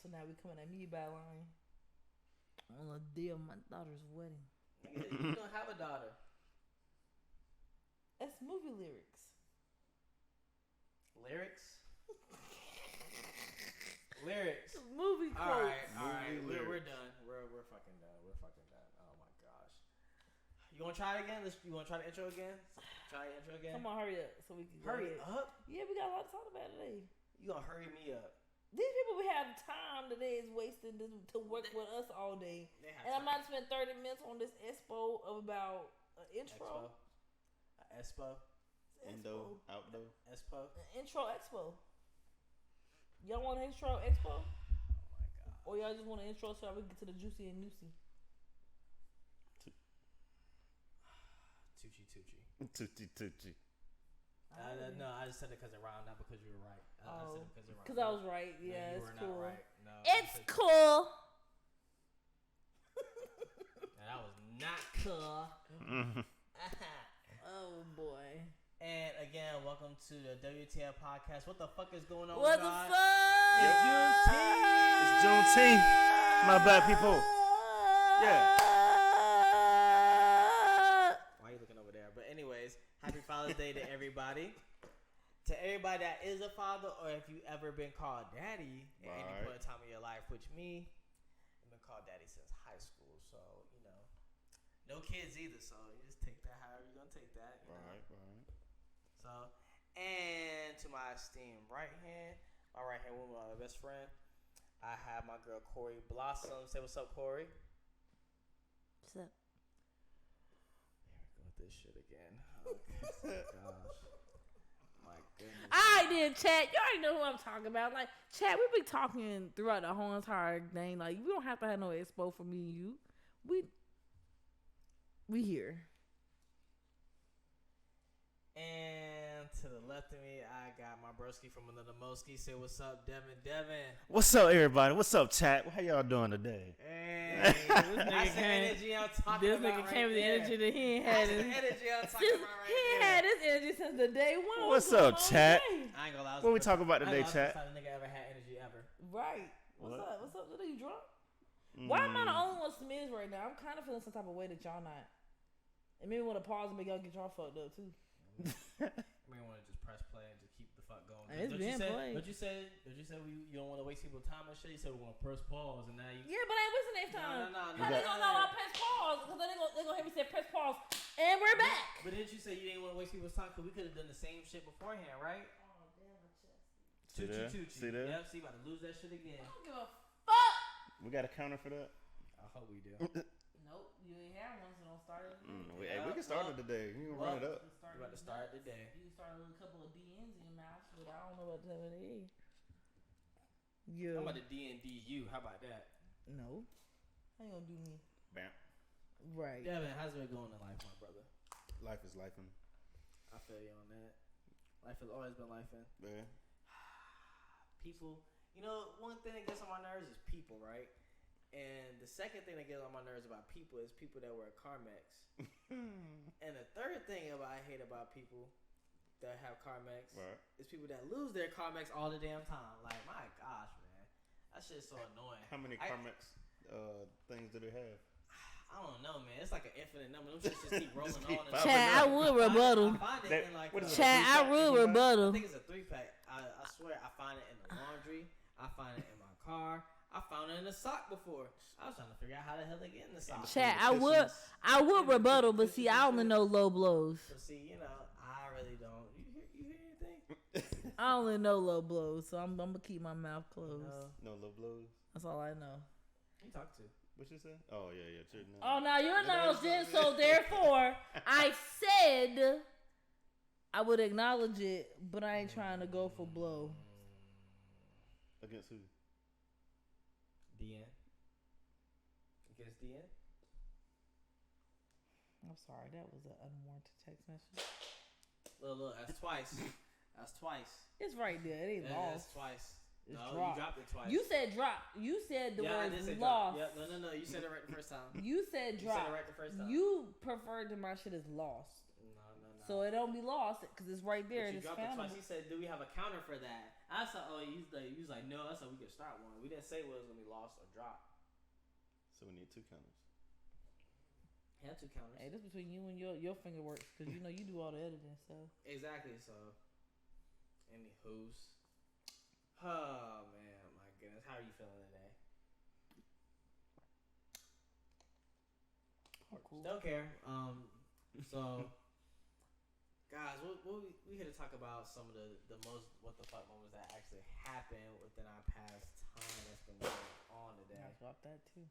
So now we coming at me by line on the day of my daughter's wedding. You don't have a daughter. That's movie lyrics. Lyrics? Lyrics. Movie quotes. All right. We're done. We're fucking done. We're fucking done. Oh my gosh. You want to try it again? You want to try the intro again? Try the intro again? Come on, hurry up so we can Hurry up? Yeah, we got a lot to talk about today. You gonna hurry me up? These people we have time today is wasting to work with us all day. And I'm not spend 30 minutes on this expo of about an intro. Expo? Indo, outdoor. Expo? An intro expo. Y'all want an intro expo? Oh my god. Or y'all just want an intro so we can get to the juicy and juicy? Tucci. No, I just said it because it rhymed, not because you were right. I said it because it rhymed. Because I was right. Yeah, no, it's cool. Right. No, it's cool. That was not cool. Oh boy. And again, welcome to the WTF podcast. What the fuck is going on? What the fuck? It's Juneteenth. My bad, people. Yeah. Why are you looking over there? But anyways, happy Father's Day to everybody. To everybody that is a father, or if you ever been called daddy at any point in time in your life, which me, I've been called daddy since high school. So, no kids either. So you just take that however you're going to take that. Right. So, and to my esteemed right hand woman, my best friend, I have my girl Cori Blossom. Say what's up, Cori. What's up? Here we go with this shit again. Okay. Gosh. My goodness. Alright then, chat. You already know who I'm talking about. Like, chat, we've been talking throughout the whole entire thing. Like, we don't have to have no expo for me and you. We here. And to the left of me, I got my broski from another Moski. Say what's up, Devon. What's up, everybody? What's up, chat? How y'all doing today? Hey, that's the energy I'm talking about. This nigga came with the energy that he ain't That's had. the energy I'm talking about right He ain't had this energy since the day one. What's up, chat? I ain't gonna lie. What we talking about today, chat? First time a nigga ever had energy ever. Right. What's up? Are you drunk? Why am I the only one smidge right now? I'm kind of feeling some type of way that y'all not. It made me want to pause and make y'all get y'all fucked up too. I mean, want to just press play and just keep the fuck going. It's been played. But you said you don't want to waste people's time and shit. You said we want to press pause, and now you. Yeah, but I ain't wasting their time. No. How they gonna know I press pause? Because they gonna hear me say press pause, and we're back. But didn't you say you didn't want to waste people's time? Because we could have done the same shit beforehand, right? Oh damn, my chest. Tucci. See that? Yep. See, about to lose that shit again. I don't give a fuck. We got a counter for that? I hope we do. Nope, you ain't have one, so don't start it. We can start it today. You can run it up. We're about to start today. You can start with a couple of DNs in your mouth, but I don't know what that is. Yeah. I'm about to D&D you. How about that? No. How you gonna do me? Bam. Right. Yeah, man. How's it going in life, my brother? Life is lifing. I feel you on that. Life has always been lifing. Yeah. People, one thing that gets on my nerves is people, right? And the second thing that gets on my nerves about people is people that wear Carmex. And the third thing I hate about people that have Carmex is people that lose their Carmex all the damn time. Like, my gosh, man. That shit's so annoying. How many Carmex things do they have? I don't know, man. It's like an infinite number. Them shits just keep rolling on. Chad, I would rebuttal. I find it in like Chad, I would rebuttal. I think it's a 3-pack. I swear I find it in the laundry. I find it in my car. I found it in a sock before. I was trying to figure out how the hell they get in the sock. Chad, I would rebuttal, but see, I only know low blows. So see, I really don't. You hear anything? I only know low blows, so I'm gonna keep my mouth closed. No low blows. That's all I know. Who you talk to? What you say? Oh yeah. Oh, now your nose did, so therefore I said I would acknowledge it, but I ain't trying to go for blow. Against who? DN. Against DN? I'm sorry, that was an unwarranted text message. Look, that's twice. That's twice. It's right there. It ain't lost. That's twice. It's no, dropped. you dropped it twice. You said drop. You said the word lost. lost. Yeah, no. You said it right the first time. You said drop. You said it right the first time. You preferred to my shit as lost. No. So it don't be lost because it's right there. But you it's dropped it twice. He said, "Do we have a counter for that?" I saw. Oh, he was like, no. That's how we could start one. We didn't say whether it was gonna be lost or dropped. So we need 2 counters. Had 2 counters. Hey, this between you and your finger works because you know you do all the editing. So exactly. So, anywho's. Oh man, my goodness. How are you feeling today? cool. Don't care. So, guys, we here to talk about some of the most what the fuck moments that actually happened within our past time that's been going on today. I dropped that too.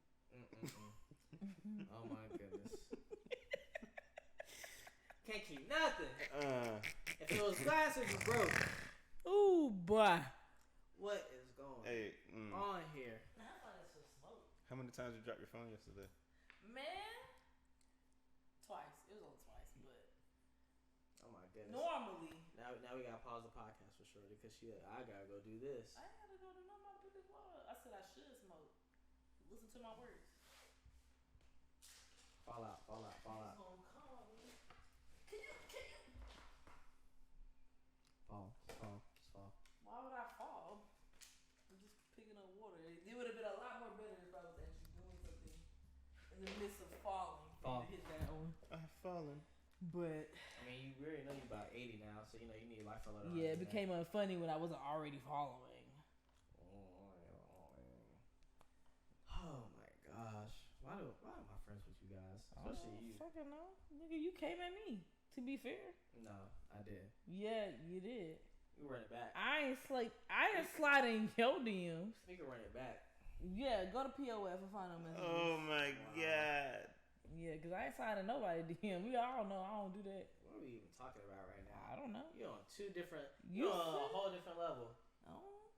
Oh my goodness. Can't keep nothing. If it was glass, it was broke. Ooh, boy. What is going on here? I thought it was smoke. How many times you dropped your phone yesterday? Man, twice. It was only twice, but Oh my goodness. normally Now we gotta pause the podcast for sure because I gotta go do this. I ain't gotta go to no more put this water. I said I should smoke. Listen to my words. Fall out. It's gonna come. Can you? Fall. Why would I fall? I'm just picking up water. It would have been a lot more better if I was actually doing something in the midst of falling. Fall. Hit that one. I've fallen. But I mean, you already know you're about 80 now, so you know you need life alert. yeah, it became unfunny when I wasn't already following. Oh my gosh. Why am I friends with you guys? Especially you. Fucking no. Nigga, you came at me. To be fair. No, I did. Yeah, you did. You run it back. I ain't sliding your DMs. We can run it back. Yeah, go to POF and find them messages. Oh my god. Yeah, because I ain't sliding nobody DM. We all know I don't do that. What are we even talking about right now? I don't know. You're on you're on a whole different level. Oh.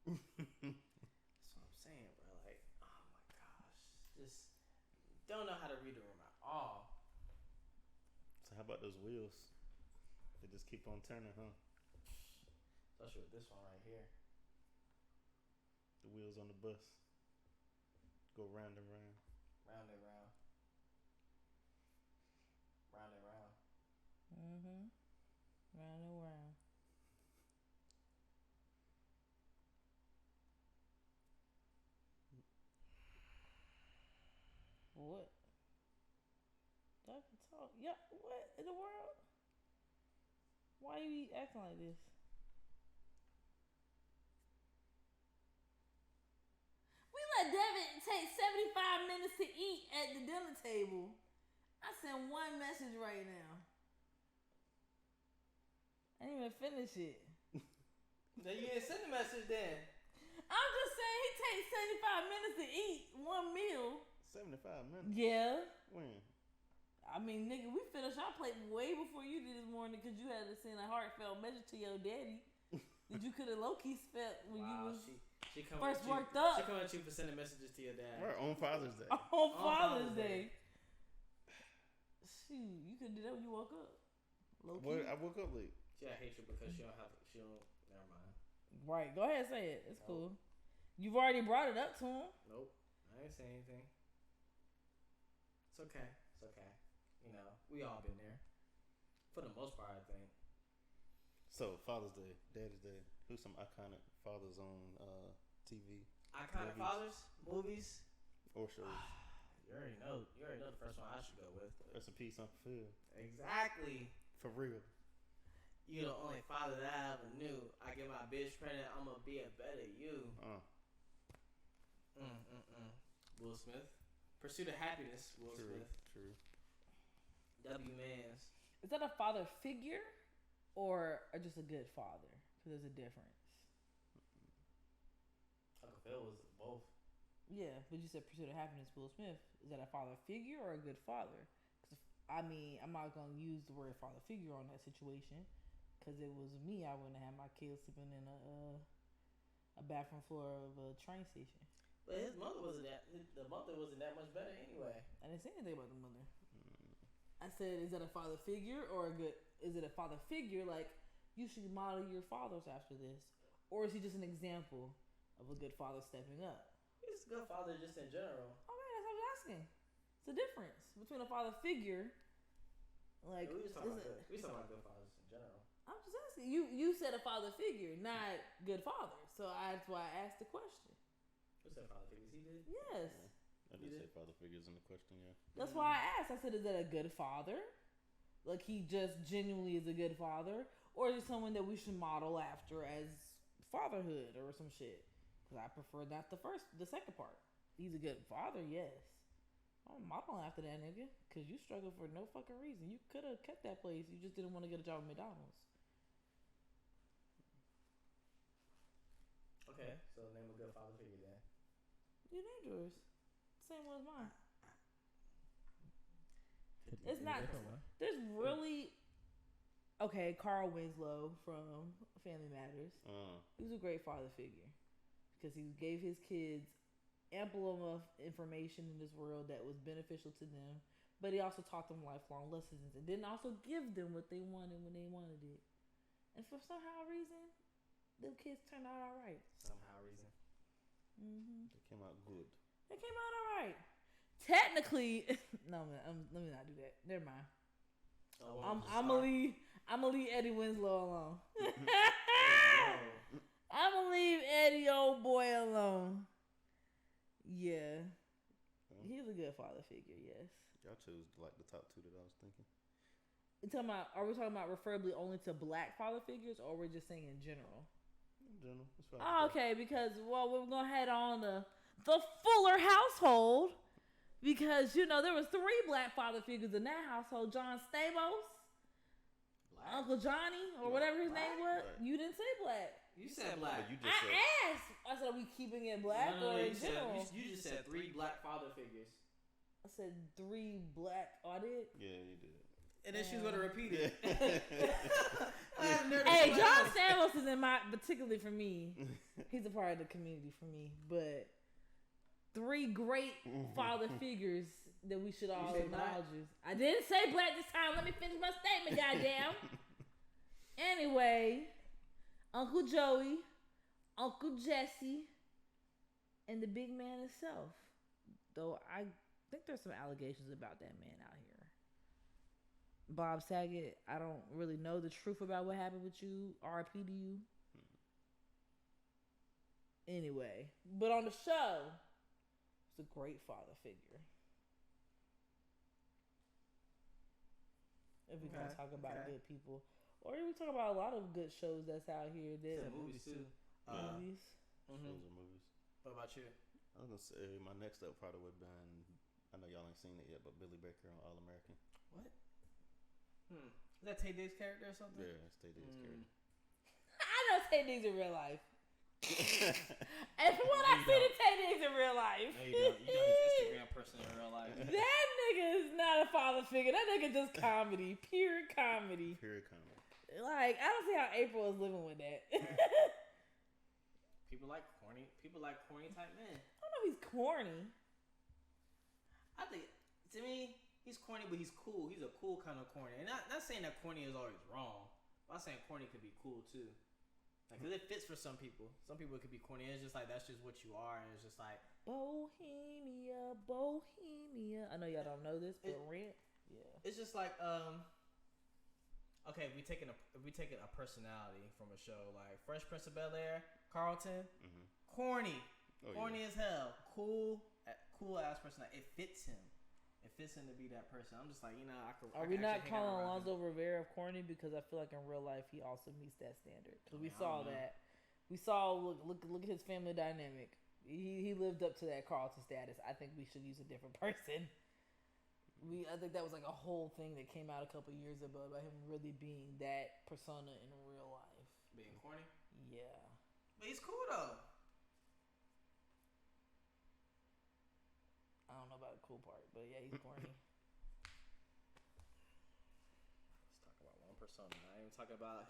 That's what I'm saying, bro. Like, oh my gosh. Just don't know how to read the room at all. So how about those wheels? They just keep on turning, huh? Especially with this one right here. The wheels on the bus go round and round. Round and round. Round and round. Mm-hmm. Round and round. What? I can talk. Yeah, what in the world? Why you acting like this? We let Devon take 75 minutes to eat at the dinner table. I sent one message right now. I didn't even finish it. Then you didn't send the message then. I'm just saying he takes 75 minutes to eat one meal. 75 minutes? Yeah. When? I mean, nigga, we finished our plate way before you did this morning because you had to send a heartfelt message to your daddy that you could have low-key spent when you was she come first at you, worked up. She come at you for sending messages to your dad. We're on Father's Day. On Father's Day. Shoot, you could do that when you woke up. Low-key. I woke up late. She hate you because she don't. Never mind. Right, go ahead and say it. It's cool. You've already brought it up to him. Nope, I ain't say anything. It's okay. You know, we all been there. For the most part, I think. So, Father's Day, Daddy's Day. Who's some iconic fathers on TV? Iconic fathers? Movies? Or shows? You already know the first one I should go with. Rest in peace, Uncle Phil. Exactly. For real. You the only father that I ever knew. I get my bitch pregnant, I'm gonna be a better you. Will Smith. Pursuit of Happiness, Will Smith. True. W Mans. Is that a father figure or just a good father? Because there's a difference. Uncle Phil was both. Yeah, but you said Pursuit of Happiness, Will Smith. Is that a father figure or a good father? Cause I mean, I'm not going to use the word father figure on that situation. Because it was me, I wouldn't have my kids sleeping in a bathroom floor of a train station. But his mother wasn't that. The mother wasn't that much better anyway. I didn't say anything about the mother. I said, is that a father figure or a good? Is it a father figure like you should model your fathers after this, or is he just an example of a good father stepping up? He's a good father just in general. Okay, that's what I'm asking. It's a difference between a father figure. Like we was talking about good fathers in general. I'm just asking. You said a father figure, not good father. So that's why I asked the question. Who said father figures? He did? Yes. I did say father figures in the question, yeah. That's why I asked. I said, is that a good father? Like he just genuinely is a good father? Or is it someone that we should model after as fatherhood or some shit? Because I prefer not the second part. He's a good father, yes. I'm modeling after that nigga. Because you struggled for no fucking reason. You could have kept that place. You just didn't want to get a job at McDonald's. Okay, so name a good father figure then. You named yours. Same one as mine. It's not. There's really. Okay, Carl Winslow from Family Matters. He was a great father figure because he gave his kids ample enough information in this world that was beneficial to them, but he also taught them lifelong lessons and didn't also give them what they wanted when they wanted it. And for somehow reason, them kids turned out all right. Somehow reason. Mm-hmm. They came out good. They came out all right. Technically, no man, let me not do that. Never mind. I'm gonna leave Eddie Winslow alone. I'm gonna leave Eddie old boy alone. Yeah, he's a good father figure. Yes. Y'all chose like the top two that I was thinking. Are we talking about referably only to black father figures, or we're just saying in general? In general, it's fine. Oh, okay, because we're gonna head on the Fuller household. Because, there was 3 black father figures in that household. John Stamos, black. Uncle Johnny, or whatever his name was. Right. You didn't say black. You said black. You just asked. I said, are we keeping it black or in general? You just said 3 black father figures. I said 3 black. Oh, I did? Yeah, you did. And then she was going to repeat it. Hey, John Stamos is particularly for me. He's a part of the community for me. But 3 great father figures that we should all acknowledge. I didn't say black this time. Let me finish my statement, goddamn. Anyway, Uncle Joey, Uncle Jesse, and the big man himself. Though I think there's some allegations about that man out here. Bob Saget, I don't really know the truth about what happened with you. RIP to you. Anyway, but on the show, it's a great father figure. If we can talk about good people, or we talk about a lot of good shows that's out here. Movies too. Movies. Shows and movies. What about you? I was gonna say my next up probably would have been. I know y'all ain't seen it yet, but Billy Baker on All American. What? Is that Tay Diggs' character or something? Yeah, it's Tay Diggs' character. I know Tay Diggs in real life. And from what I've seen of Tay Diggs in real life. No, you don't. You know he's Instagram person in real life. That nigga is not a father figure. That nigga just comedy. Pure comedy. Pure comedy. Like, I don't see how April is living with that. People like corny type men. I don't know if he's corny. I think, to me, he's corny, but he's cool. He's a cool kind of corny. And not saying that corny is always wrong. But I'm saying corny could be cool too. Like, 'cause it fits for some people. Some people it could be corny. It's just like, that's just what you are. And it's just like, Bohemia. I know y'all don't know this, but Rent. Yeah. It's just like, okay, if we taking a personality from a show like Fresh Prince of Bel-Air, Carlton, corny, corny as hell, cool ass personality. It fits him. It fits him to be that person. I'm just like, Are we not calling Alonzo Rivera corny because I feel like in real life he also meets that standard? Because we saw that. We saw look at his family dynamic. He lived up to that Carlton status. I think we should use a different person. I think that was like a whole thing that came out a couple years ago about him really being that persona in real life. Being corny? Yeah. But he's cool though. I don't know about the cool part, but yeah, he's corny. Let's talk about one persona. Not even talking about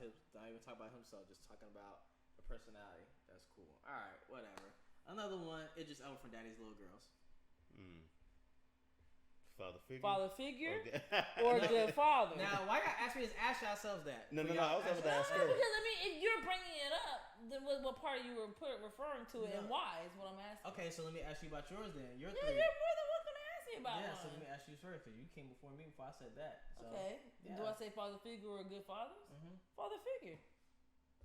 himself. Just talking about the personality. That's cool. All right, whatever. Another one. Idris Elba from Daddy's Little Girls. Father figure Okay. Or good father. Now, why y'all ask ourselves that? No. I was able to ask her. Because if you're bringing it up, then what part you were referring to it and why is what I'm asking. Okay, so let me ask you about yours then. Your yeah, three. you're more than welcome to ask me me about Yeah, one. so let me ask you first, because you came before me before I said that. So, Okay. Yeah. Do I say father figure or good fathers? Mm-hmm. Father figure.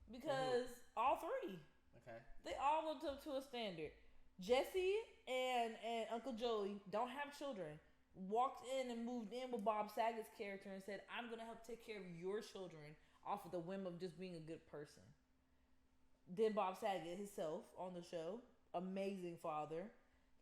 Because all three. Okay. They all lived up to a standard. Jesse and Uncle Joey don't have children. Walked in and moved in with Bob Saget's character and said, I'm going to help take care of your children off of the whim of just being a good person. Then Bob Saget himself on the show, amazing father,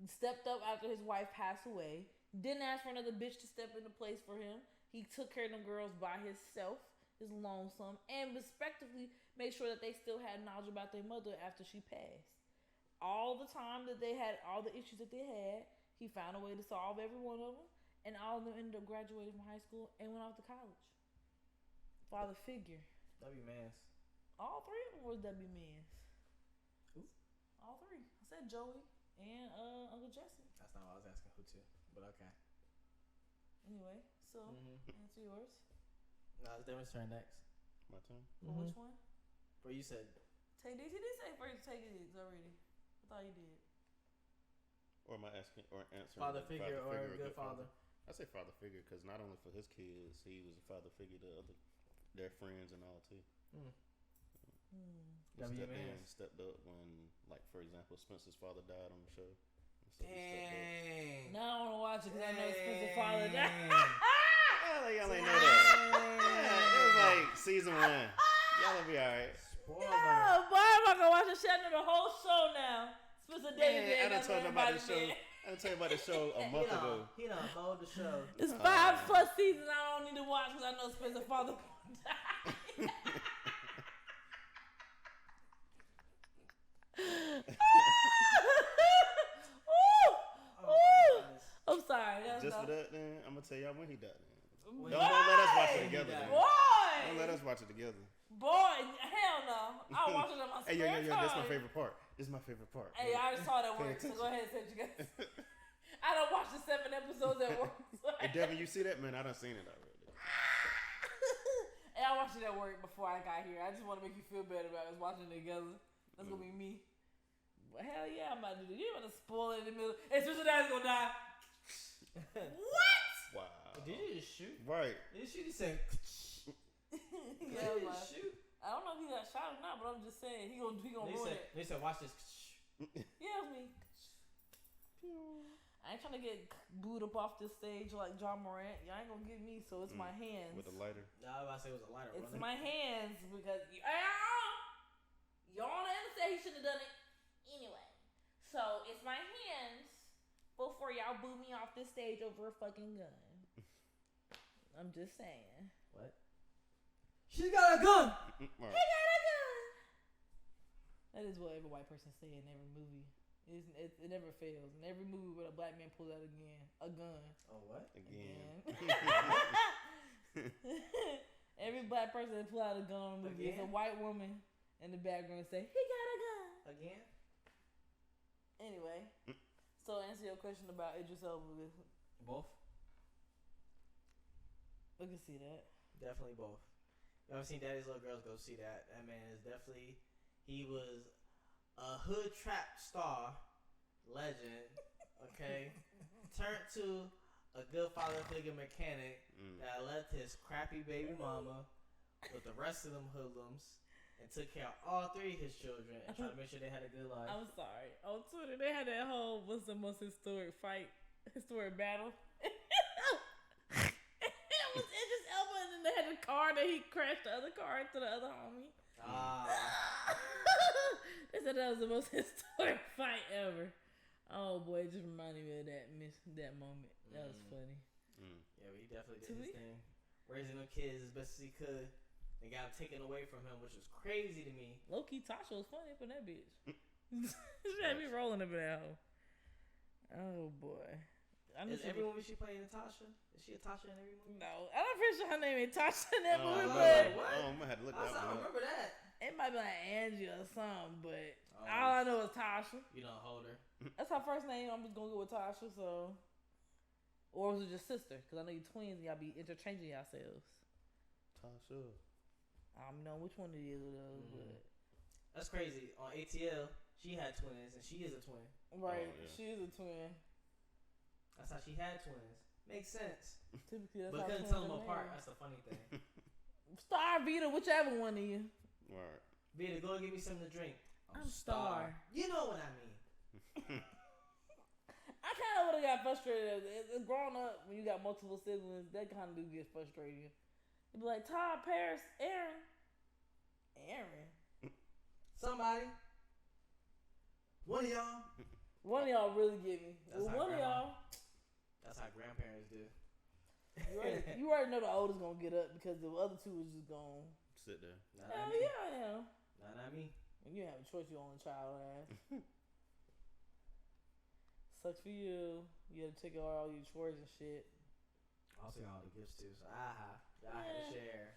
stepped up after his wife passed away, didn't ask for another bitch to step into place for him. He took care of them girls by himself, his lonesome, and respectively made sure that they still had knowledge about their mother after she passed. All the time that they had, all the issues that they had, he found a way to solve every one of them, and all of them ended up graduating from high school and went off to college. Father figure. W Mans. All three of them were W Mans. Who? All three. I said Joey and Uncle Jesse. That's not what I was asking who to, but okay. Anyway, so answer yours. No, it's Devon's turn next. My turn. Well, which one? Where you said Take these. He did say first take these already. I thought he did. Or am I asking or answering? father figure or a good father? I say father figure because not only for his kids, he was a father figure to their friends and all too. He stepped up when, like, for example, Spencer's father died on the show. So Dang. Now I want to watch it because I know Spencer's father died. Y'all ain't know that. Yeah, it was like season 1. Y'all will be alright. Yeah, boy, I'm not gonna watch the show. I know the whole show now. Spencer David. I done told you about this show. I done told you about the show a month ago. He done mowed the show. It's 5+ seasons I don't need to watch because I know Spencer's father died. I'm sorry. Just for that, then I'm gonna tell y'all when he died. Then. Boy. Don't let us watch it together. Then. Boy. Don't let us watch it together. Boy, hell no. I'll watch it on my spare time. Hey, that's my favorite part. This is my favorite part. Hey, I already saw it at work, so go ahead and say what you guys. I don't watch the 7 episodes at work. So Hey, Devon, you see that? Man, I done seen it already. Hey, I watched it at work before I got here. I just want to make you feel better about us watching it together. That's going to be me. But hell yeah, I'm about to do that. You're about to spoil it in the middle. Hey, Spencer Dad's going to die. What? Wow. Did you just shoot? Right. Did you shoot? He said. Yeah, Did you shoot? I don't know if he got shot or not, but I'm just saying he gonna ruin it. They said, watch this. Yeah, it was me. I ain't trying to get booed up off this stage like John Morant. Y'all ain't gonna get me, so it's my hands. With a lighter. No, I was about to say it was a lighter. It's my hands because y'all understand he shouldn't have done it anyway. So it's my hands before y'all boo me off this stage over a fucking gun. I'm just saying. What? She got a gun. He got a gun. That is what every white person say in every movie. It never fails. In every movie where a black man pulls out a gun. Oh, what? Again. Every black person that pull out a gun on a movie is a white woman in the background say, he got a gun. Again? Anyway. So answer your question about Idris Elba. Both? We can see that. Definitely both. You ever seen Daddy's Little Girls? Go see that. That man is definitely, he was a hood trap star, legend, okay? Turned to a good father figure mechanic that left his crappy baby mama with the rest of them hoodlums and took care of all 3 of his children and tried to make sure they had a good life. I'm sorry. On Twitter, they had that whole, what's the most historic battle? It was Idris Elba, and then they had the car that he crashed the other car into the other homie. They said that was the most historic fight ever. Oh boy, it just reminded me of that moment. That was funny. Yeah, but he definitely did his thing. Raising them kids as best as he could. They got him taken away from him, which was crazy to me. Low-key, Tasha was funny for that bitch. She had me rolling up in that hoe. Oh boy. Is every movie she playing Natasha? Is she a Tasha in every movie? No, I'm pretty sure her name ain't Tasha in that movie, but but what? I'm gonna have to look that I one up. remember that. it might be like Angie or something, but all I know is Tasha. You don't hold her. That's her first name. I'm just gonna go with Tasha. So, or was it just sister? Because I know you twins and y'all be interchanging yourselves. Tasha. I don't know which one it is of those, but that's crazy. On ATL, she had twins and she is a twin. right, Oh, yeah. she is a twin. That's how she had twins. Makes sense. Typically, that's But how couldn't twins tell them are apart. made. That's the funny thing. Star, Vita, whichever one of you. Right. Vita, go give me something to drink. I'm Star. You know what I mean. I kind of would have got frustrated. Growing up, when you got multiple siblings, that kind of do get frustrating. You'd be like, Todd, Paris, Aaron. Somebody. One of y'all. One of y'all really get me. That's Well, how one of grandma- y'all. That's how grandparents do. You already know the oldest gonna get up because the other two is just gonna. Sit there. Hell yeah, I am. Not me. When you have a choice, you only child ass. Sucks for you. You had to take all your chores and shit. I'll take all the gifts too. So y'all had to share.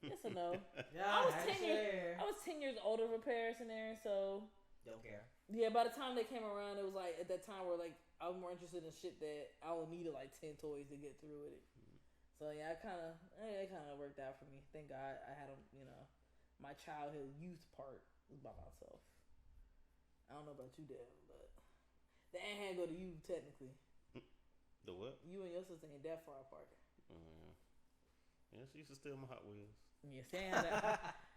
Yes or no? Y'all had to share. I was 10 years older for Paris and Aaron, so. Don't care. Yeah, by the time they came around, it was like at that time where like I was more interested in shit that I only needed like 10 toys to get through with it. So yeah, it kind of worked out for me. Thank God I had them. You know, my childhood youth part was by myself. I don't know about you, Devon, but the Ant hand go to you technically. The what? You and your sister ain't that far apart. Yeah. Yeah, she used to steal my Hot Wheels. Yeah, see,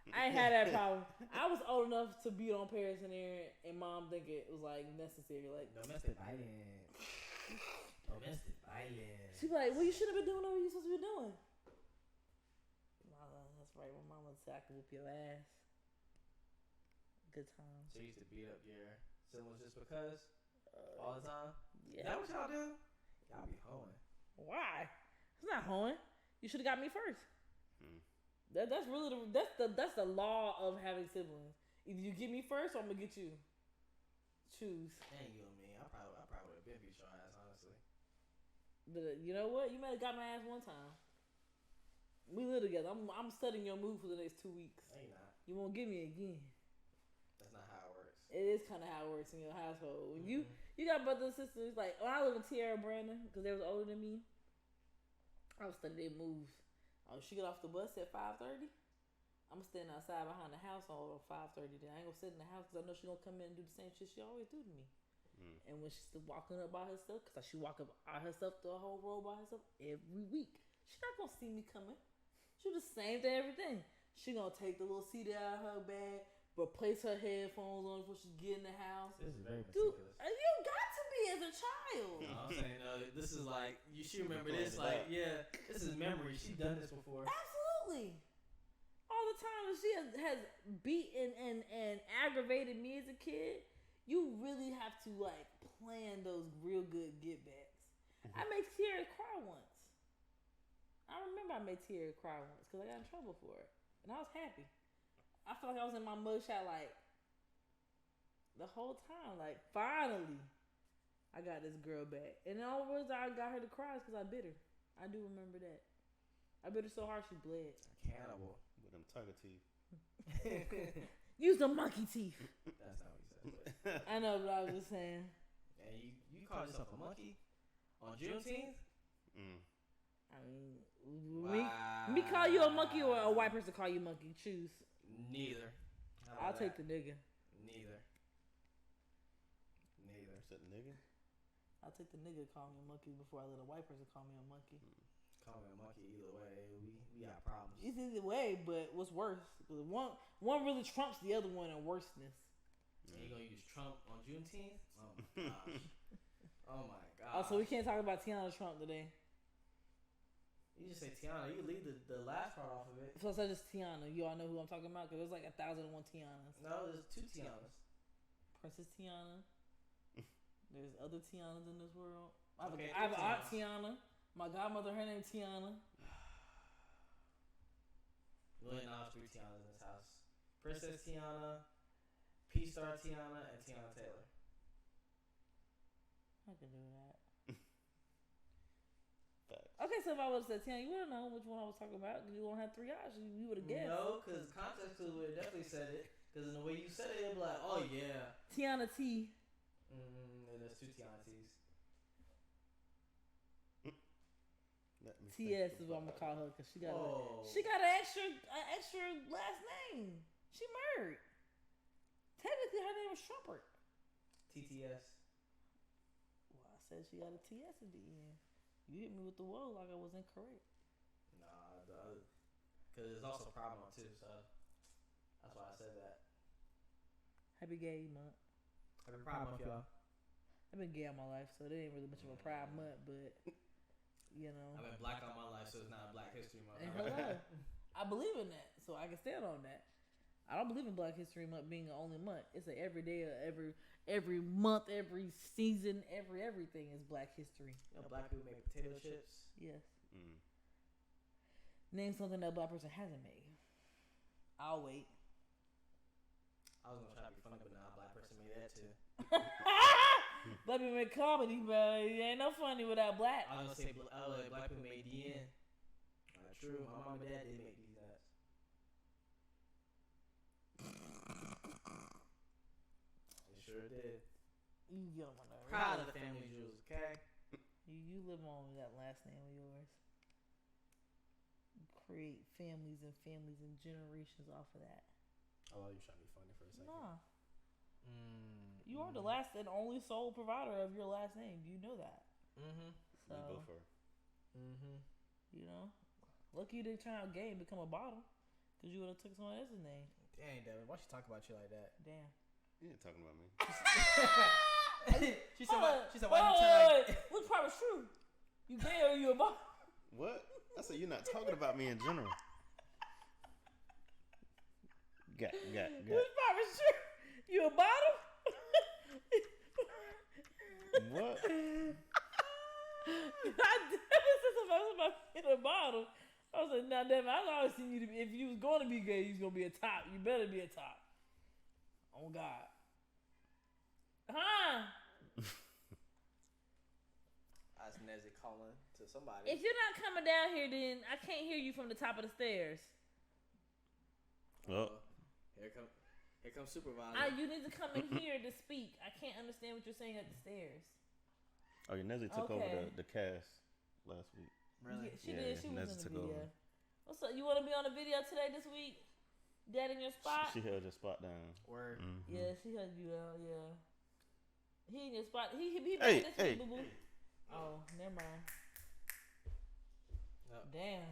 I ain't had that problem. I was old enough to beat on Paris and Aaron, and Mom think it was like necessary. Like domestic violence. Domestic violence. She be like, well, you should have been doing what you supposed to be doing. Mama, that's right. My mama said I could whoop your ass. Good times. So you used to beat up your siblings just because? All the time? Yeah. Is that what y'all do? Y'all be hoeing. Why? It's not hoeing. You should have got me first. That's really that's the law of having siblings. Either you get me first or I'm gonna get you. Choose. Ain't you and me. I probably would have been beat your ass, honestly. But you know what? You might have got my ass one time. We live together. I'm studying your move for the next 2 weeks. No, you're not. You won't get me again. That's not how it works. It is kind of how it works in your household. When you got brothers and sisters, like when I live with Tierra and Brandon, because they was older than me, I was studying their moves. She get off the bus at 5:30. I'm standing outside behind the house all 5:30. Then I ain't gonna sit in the house because I know she gonna come in and do the same shit she always do to me. And when she's still walking up by herself, because she walk up by herself through a whole road by herself every week, she not gonna see me coming. She do the same thing every day. She gonna take the little CD out of her bag, replace her headphones on before she get in the house. This is very Dude, meticulous. you got to be as a child. No, I'm saying this is like she remember this. Like this is memory. She done this before. Absolutely. All the time that she has beaten and aggravated me as a kid, you really have to like plan those real good get backs. I made Tierra cry once. I remember I made Tierra cry once because I got in trouble for it, and I was happy. I feel like I was in my mugshot like the whole time. Like finally, I got this girl back, and the only reason I got her to cry is because I bit her. I do remember that. I bit her so hard she bled. Cannibal. With them tiger teeth. Use the monkey teeth. That's not what you said. I know, but I was just saying. And you called yourself a monkey on Juneteenth? I mean, me call you a monkey or a white person call you monkey? Choose. Neither. I'll take the nigga. Neither. Is that nigga? I'll take the nigga call me a monkey before I let a white person call me a monkey. Call me a monkey either way. We got problems. It's either way, but what's worse? One really trumps the other one in worseness. And you gonna use Trump on Juneteenth? Oh my gosh. Oh my god. Oh, so we can't talk about Tiana Trump today. You just say Tiana. You leave the last part off of it. So it's just Tiana. You all know who I'm talking about? Because there's like 1,001 Tianas. No, there's 2 Tianas. Princess Tiana. There's other Tianas in this world. I have, Okay, I have an aunt Tiana. My godmother, her name Tiana. We only know 3 Tianas in this house. Princess Tiana, P-Star Tiana, and Tiana Taylor. I can do that. Facts. Okay, so if I would have said Tiana, you would have known which one I was talking about. You won't have 3 options. You would have guessed. No, because context clue would have definitely said it. Because in the way you said it, it'd be like, oh yeah. Tiana T. And there's 2 Tiana T's. TS is what I'm gonna call her because she got an extra last name. She married. Technically, her name was Shumpert. TTS. Well, I said she got a TS at the end. You hit me with the whoa like I was incorrect. Nah, because there's also a problem too, so that's why I said that. Happy Gay Month. Happy Pride Month, y'all. I've been gay all my life, so there ain't really much of a Pride Month, but you know. I've been black all my life, so it's not a Black History Month. And hello, I believe in that, so I can stand on that. I don't believe in Black History Month being the only month. It's a every day, every month, every season, everything is Black History. You know, black people make potato chips. Yes. Name something that a black person hasn't made. I'll wait. I was gonna try to be funny, but nah, a black person made that too. Black people make comedy, but it ain't no funny without black. I was gonna say black people made DN. True, my mom and dad did make these nuts. They sure did. You get on my nerves. Proud of the family jewels, okay? You live on with that last name of yours. You create families and generations off of that. Oh, you trying to be funny for a second? Nah. You are the last and only sole provider of your last name. Do you know that? So, both are. You know, lucky you didn't turn out gay and become a bottom, because you would have took someone else's name. Dang, Devon, why she talk about you like that? Damn. You ain't talking about me. She said, why you turn like... Which part was true? You gay or you a bottom? What? I said you're not talking about me in general. Got. Which part was true? You a bottom? What? I never said something about being a bottom. I was like, nah, Devin, I've always seen you to be, if you was going to be gay, you was going to be a top. You better be a top. Oh, God. Huh? That's Nezzy calling to somebody. If you're not coming down here, then I can't hear you from the top of the stairs. Well, here comes supervisor. You need to come in here to speak. I can't understand what you're saying at the stairs. oh, yeah, Nezzy took over the cast last week. Really? Yeah, she did. She was in the video. Over. What's up? You want to be on the video today this week? Dad in your spot? She held your spot down. Word. Yeah, she hugged you out. Yeah. He in your spot. He Hey. week, boo-boo. Oh, never mind. No. Damn.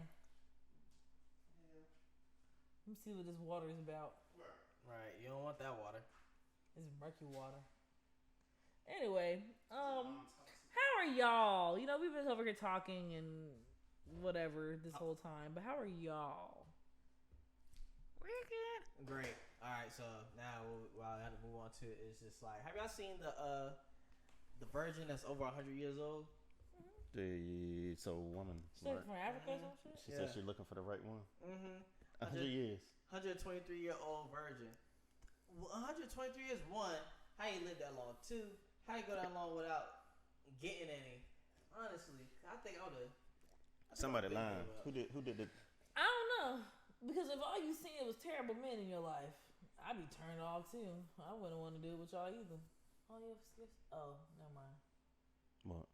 Let me see what this water is about. Right, you don't want that water. It's murky water. Anyway, how are y'all? You know, we've been over here talking and whatever this whole time, but how are y'all? We're good. Great. All right, so now I have to move on to it. It's just like, have y'all seen the virgin that's over 100 years old? It's a woman. She's from Africa or some shit? She said she's looking for the right one. 100 years. 123-year-old virgin. 123 years, one, how you live that long? Two, how you go that long without getting any? Honestly, I think I would have. Somebody lying. Who did the? I don't know, because if all you seen was terrible men in your life, I'd be turned off too. I wouldn't want to do it with y'all either. Oh yeah, never mind. What?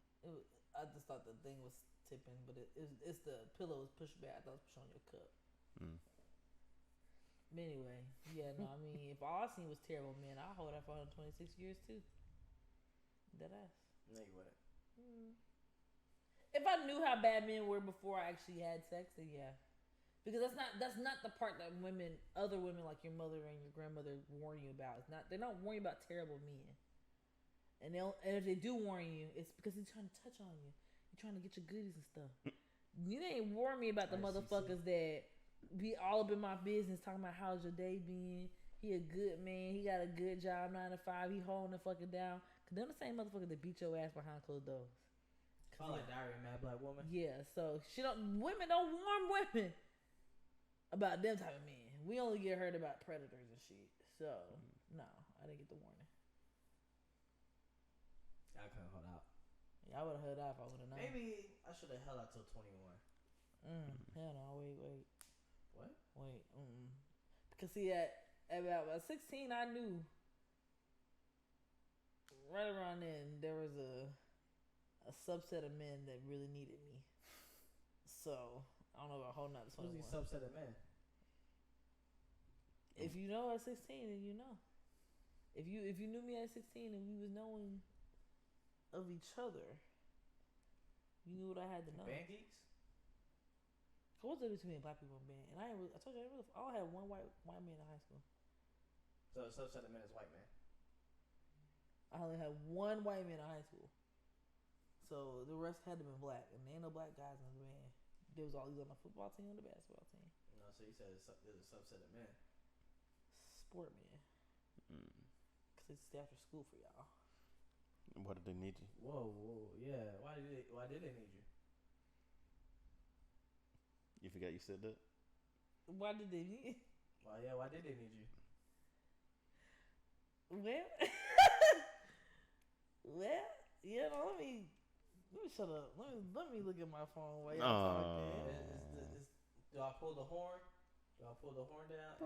I just thought the thing was tipping, but it's the pillow was pushed back. I thought it was pushed on your cup. But anyway, yeah, no, I mean, if all I seen was terrible men, I'd hold that for 126 years too. Deadass. No, you wouldn't. If I knew how bad men were before I actually had sex, then yeah. Because that's not the part that other women like your mother and your grandmother warn you about. They're not warning you about terrible men. And if they do warn you, it's because he's trying to touch on you. He's trying to get your goodies and stuff. You ain't warn me about the motherfuckers that be all up in my business talking about how's your day been. He a good man. He got a good job, 9 to 5. He holding the fucking down. Cause they're the same motherfuckers that beat your ass behind closed doors. I like Diary of a Mad Black Woman. Yeah, so women don't warn women about them type of men. We only get heard about predators and shit. So no, I didn't get the warning. I couldn't hold out. Yeah, I would have held out if I would have known. Maybe I should have held out till 21. Hell no, wait. What? Wait, because see, at about 16, I knew. Right around then, there was a subset of men that really needed me. So I don't know about holding out to 21. Who's the subset of men? If you know at 16, then you know. If you knew me at 16 and we was knowing of each other. You knew what I had to know. Band geeks? What's the difference between black people and band? And I told you, I only had one white man in high school. So a subset of men is white man. I only had one white man in high school. So the rest had to be black, and there ain't no black guys in the band. There was all these on the football team and the basketball team. No, so you said there's a subset of men. Sport men. Cause they stay after school for y'all. Why did they need you? Whoa, yeah. Why did they need you? You forgot you said that? Why did they need? Why did they need you? Well, let me shut up. Let me look at my phone while y'all talking. Do I pull the horn? Do I pull the horn down?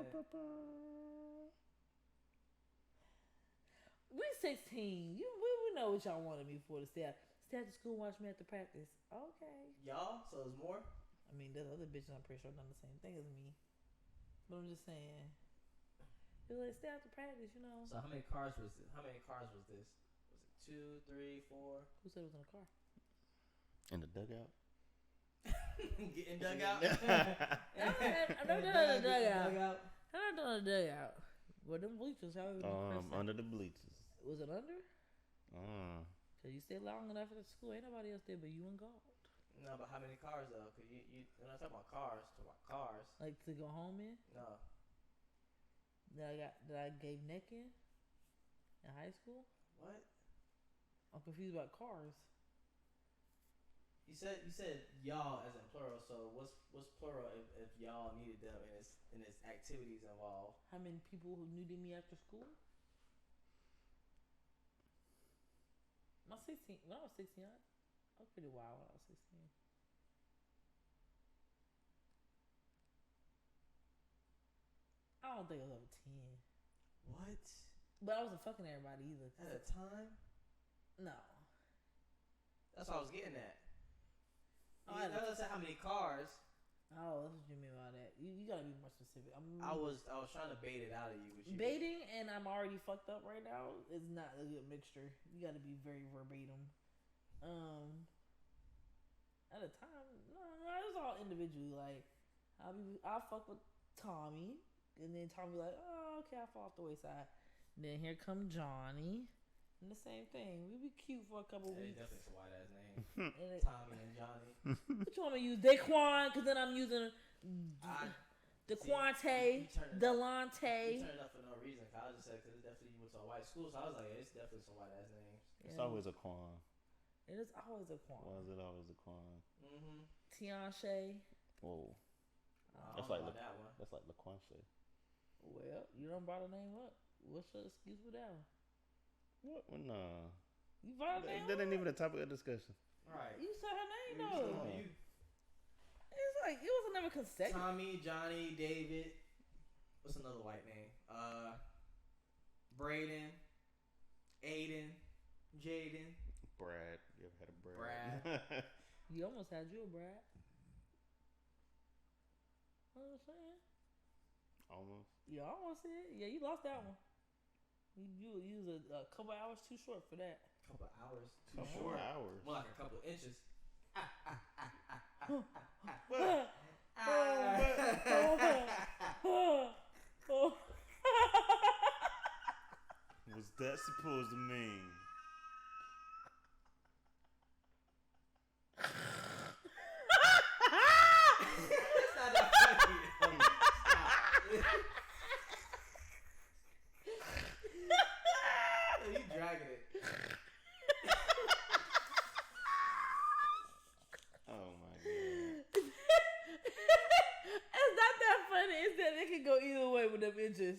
We 16. We know what y'all wanted me for to stay after school, watch me after practice. Okay. Y'all? So there's more? I mean, there's other bitches I'm pretty sure done the same thing as me. But I'm just saying. It was like, stay after practice, you know. So how many cars was this? Was it 2, 3, 4? Who said it was in a car? In the dugout? Getting dug out? I've never done a dugout. I've never done a dugout. Well, them bleachers, how Under the bleachers. Was it under? Cause you stayed long enough at the school. Ain't nobody else there but you and God. No, but how many cars though? Cause you're not talking about cars. Talking about cars. Like to go home in? No. That I gave neck in high school. What? I'm confused about cars. You said y'all as in plural. So what's plural if y'all needed them and its activities involved? How many people who needed me after school? When I was 16, I was pretty wild when I was 16. I don't think I was over 10. What? But I wasn't fucking everybody either. At a time? No. That's what I was getting at. Oh, You never said how many cars. Oh, that's what you mean by that. You gotta be more specific. I was trying to bait it out of you. Baiting and I'm already fucked up right now is not a good mixture. You gotta be very verbatim. At a time, no, it was all individually. Like, I'll fuck with Tommy, and then Tommy like, oh, okay, I fall off the wayside. And then here come Johnny, and the same thing. We be cute for a couple weeks. Definitely some white ass name. Tommy and Johnny. What you want me to use? Daquan, because then I'm using Daquante, Delonte. You turned up for no reason. I just said because definitely you went to a white school, so I was like, yeah, it's definitely some white ass names. It's always a Quan. It is always a Quan. Why is it always a Quan? Tianche. Whoa. That's like that one. That's like LaQuanche. Well, you done brought a name up. What's your excuse for that one? What? Well, nah. You brought a name That ain't even a topic of discussion. Right. You said her name though. You. It's like it was never consecutive. Tommy, Johnny, David. What's another white name? Braden, Aiden, Jaden. Brad. You ever had a Brad? Brad. You almost had you a Brad. What I'm saying? Almost. You almost did. Yeah, you lost that one. You was a couple hours too short for that. Couple hours too Couple short. hours. More like a couple inches. What's that supposed to mean? It's not that funny. Stop. You dragging it. Oh my god. It's not that funny. It's that it can go either way with them inches.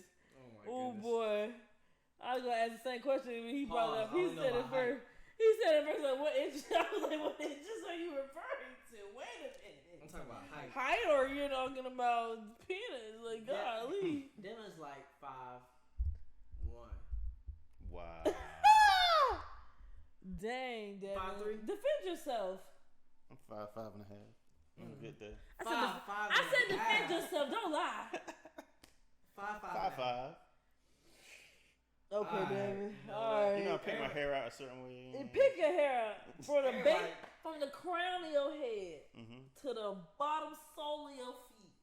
Oh my boy. I was gonna ask the same question when he brought it up. He said it first. Height. He said it first. Like, what inches? I was like, what inches are you referring to? Wait a minute. I'm talking about height. Height, or you're talking about penis? Like, golly. Devon's like 5'1". Wow. Dang, Devon. 5'3"? Defend yourself. I'm 5'5" and a half. I'm good there. I said defend yourself. Don't lie. 5'5". 5'5". Okay, Devon. You know All what? right. You know, I pick my hair out a certain way. And pick your hair out from the Everybody- base, from the crown of your head Mm-hmm. to the bottom sole of your feet,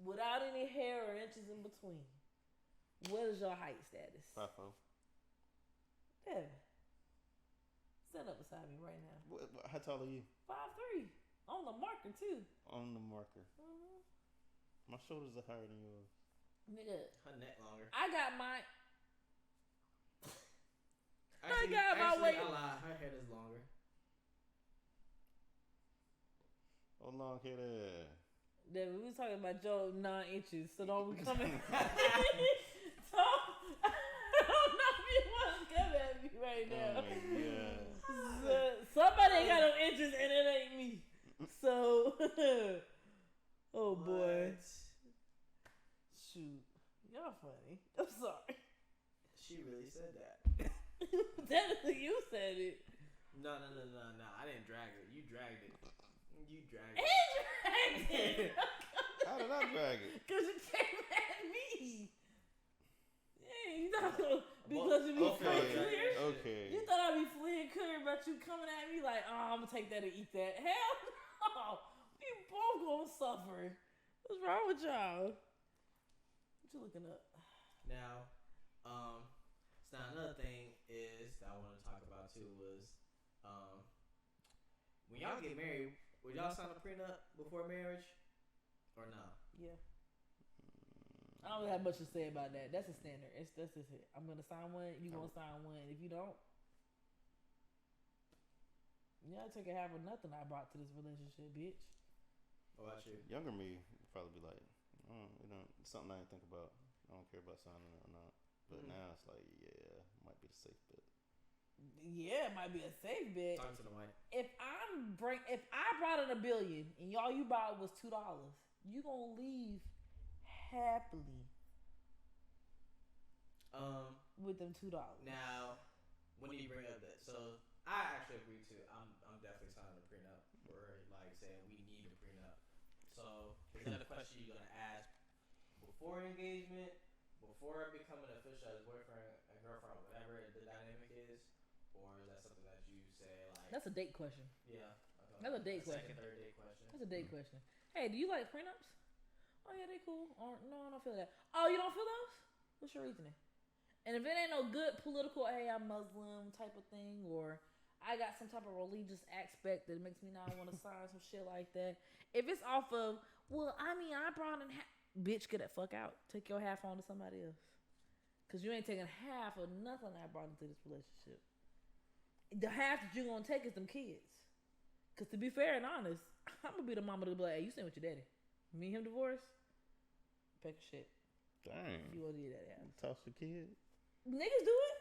without any hair or inches in between. What is your height status? 5'4". Devon, stand up beside me right now. How tall are you? 5'3", on the marker too. On the marker. Mm-hmm. My shoulders are higher than yours. Nigga, Her neck longer. I got my. Actually, got my weight. I lied. Her head is longer. Oh, long hair there. Devon, we was talking about your 9 inches, so don't be coming. I don't know if you want to come at me right now. Oh my God. Somebody ain't got no inches, and it ain't me. So, oh boy, What? shoot, y'all funny. I'm sorry. She really said that. Technically, you said it. No. I didn't drag it. You dragged it. You dragged He it. dragged it. How did I drag it? Cause you came at me. Yeah, you thought because you be Okay. clear. Okay. You thought I'd be fleeing clear about you coming at me like, oh, I'm gonna take that and eat that. Hell no. We both gonna suffer. What's wrong with y'all? What you looking up? Now, so now another thing is that I want to talk about too was, when y'all get married, would y'all sign a prenup before marriage, or no? Yeah. I don't have much to say about that. That's a standard. That's just it. I'm gonna sign one. You gonna sign one. If you don't, yeah, I take a half or nothing I brought to this relationship, bitch. What about you? Younger me would probably be like, something I didn't think about. I don't care about signing it or not. But now it's like, yeah, might be the safe bet. Yeah, it might be a safe bet. Talk to the mic. If I brought in $1 billion and all you bought was $2, you gonna leave happily with them $2. Now, when you bring up that, so I actually agree too. I'm definitely signing a prenup, or like saying we need a prenup. So is that a question you're gonna ask before engagement, before becoming official as boyfriend and girlfriend, whatever the dynamic is, or is that something that you say like? That's a date question. Yeah. Okay. That's a date question. Second, third date question. That's a date question. Hey, do you like prenups? Oh yeah, they cool. Or no, I don't feel that. Oh, you don't feel those? What's your reasoning? And if it ain't no good political, hey, I'm Muslim type of thing, or I got some type of religious aspect that makes me not want to sign some shit like that. If it's off of, well, I mean, I brought in bitch, get that fuck out. Take your half on to somebody else. Cause you ain't taking half of nothing I brought into this relationship. The half that you gonna take is them kids. Cause to be fair and honest, I'm gonna be the mama to be like, hey, you staying with your daddy. Me and him divorced? Pack of shit. Dang. You wanna do that half. Toss the kid. Niggas do it.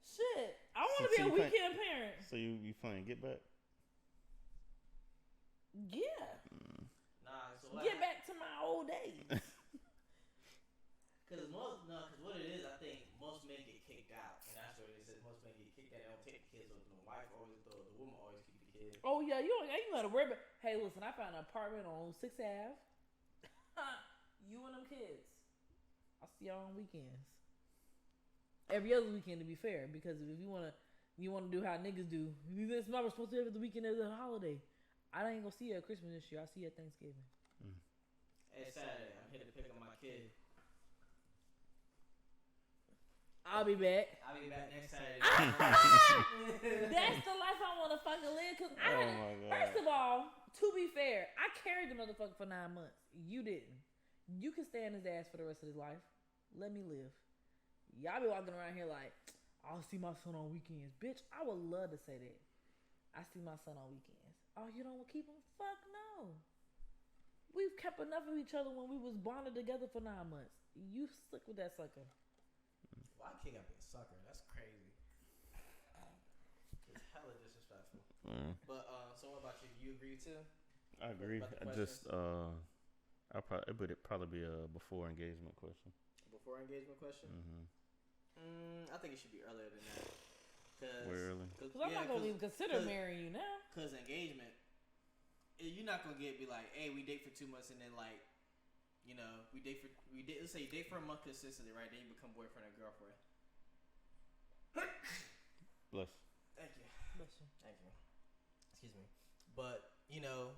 Shit. I wanna be a weekend parent. So you playing Get Back? Yeah. Nah. So Get back to my old days. Because what it is, I think most men get kicked out, and that's what it is. Most men get kicked out. They don't take the kids with them. The wife always, the woman always keep the kids. Oh yeah, you gotta worry about. Hey, listen, I found an apartment on 6th Ave. You and them kids. I'll see y'all on weekends. Every other weekend, to be fair, because if you wanna do how niggas do. It's my responsibility for the weekend as a holiday. I ain't gonna see you at Christmas this year. I'll see you at Thanksgiving. Hey, Saturday, I'm here to pick up my kid. I'll be back. I'll be back next Saturday. That's the life I want to fucking live. Cause I Oh didn't, my God. first of all, to be fair, I carried the motherfucker for 9 months. You didn't. You can stay in his ass for the rest of his life. Let me live. Y'all be walking around here like, I'll see my son on weekends. Bitch, I would love to say that. I see my son on weekends. Oh, you don't keep him? Fuck no. We've kept enough of each other when we was bonded together for 9 months. You stick with that sucker. Why can't I be a sucker? That's crazy. It's hella disrespectful. But so what about you? Do you agree too? I agree. About the I just it would probably be a before engagement question. Before engagement question? I think it should be earlier than that. Way early. Because I'm not gonna even consider marrying you now. Because engagement, you're not gonna be like, hey, we date for 2 months and then like you know, let's say you date for a month consistently, right? Then you become boyfriend and girlfriend. Bless. Thank you. Bless you. Thank you. Excuse me. But, you know,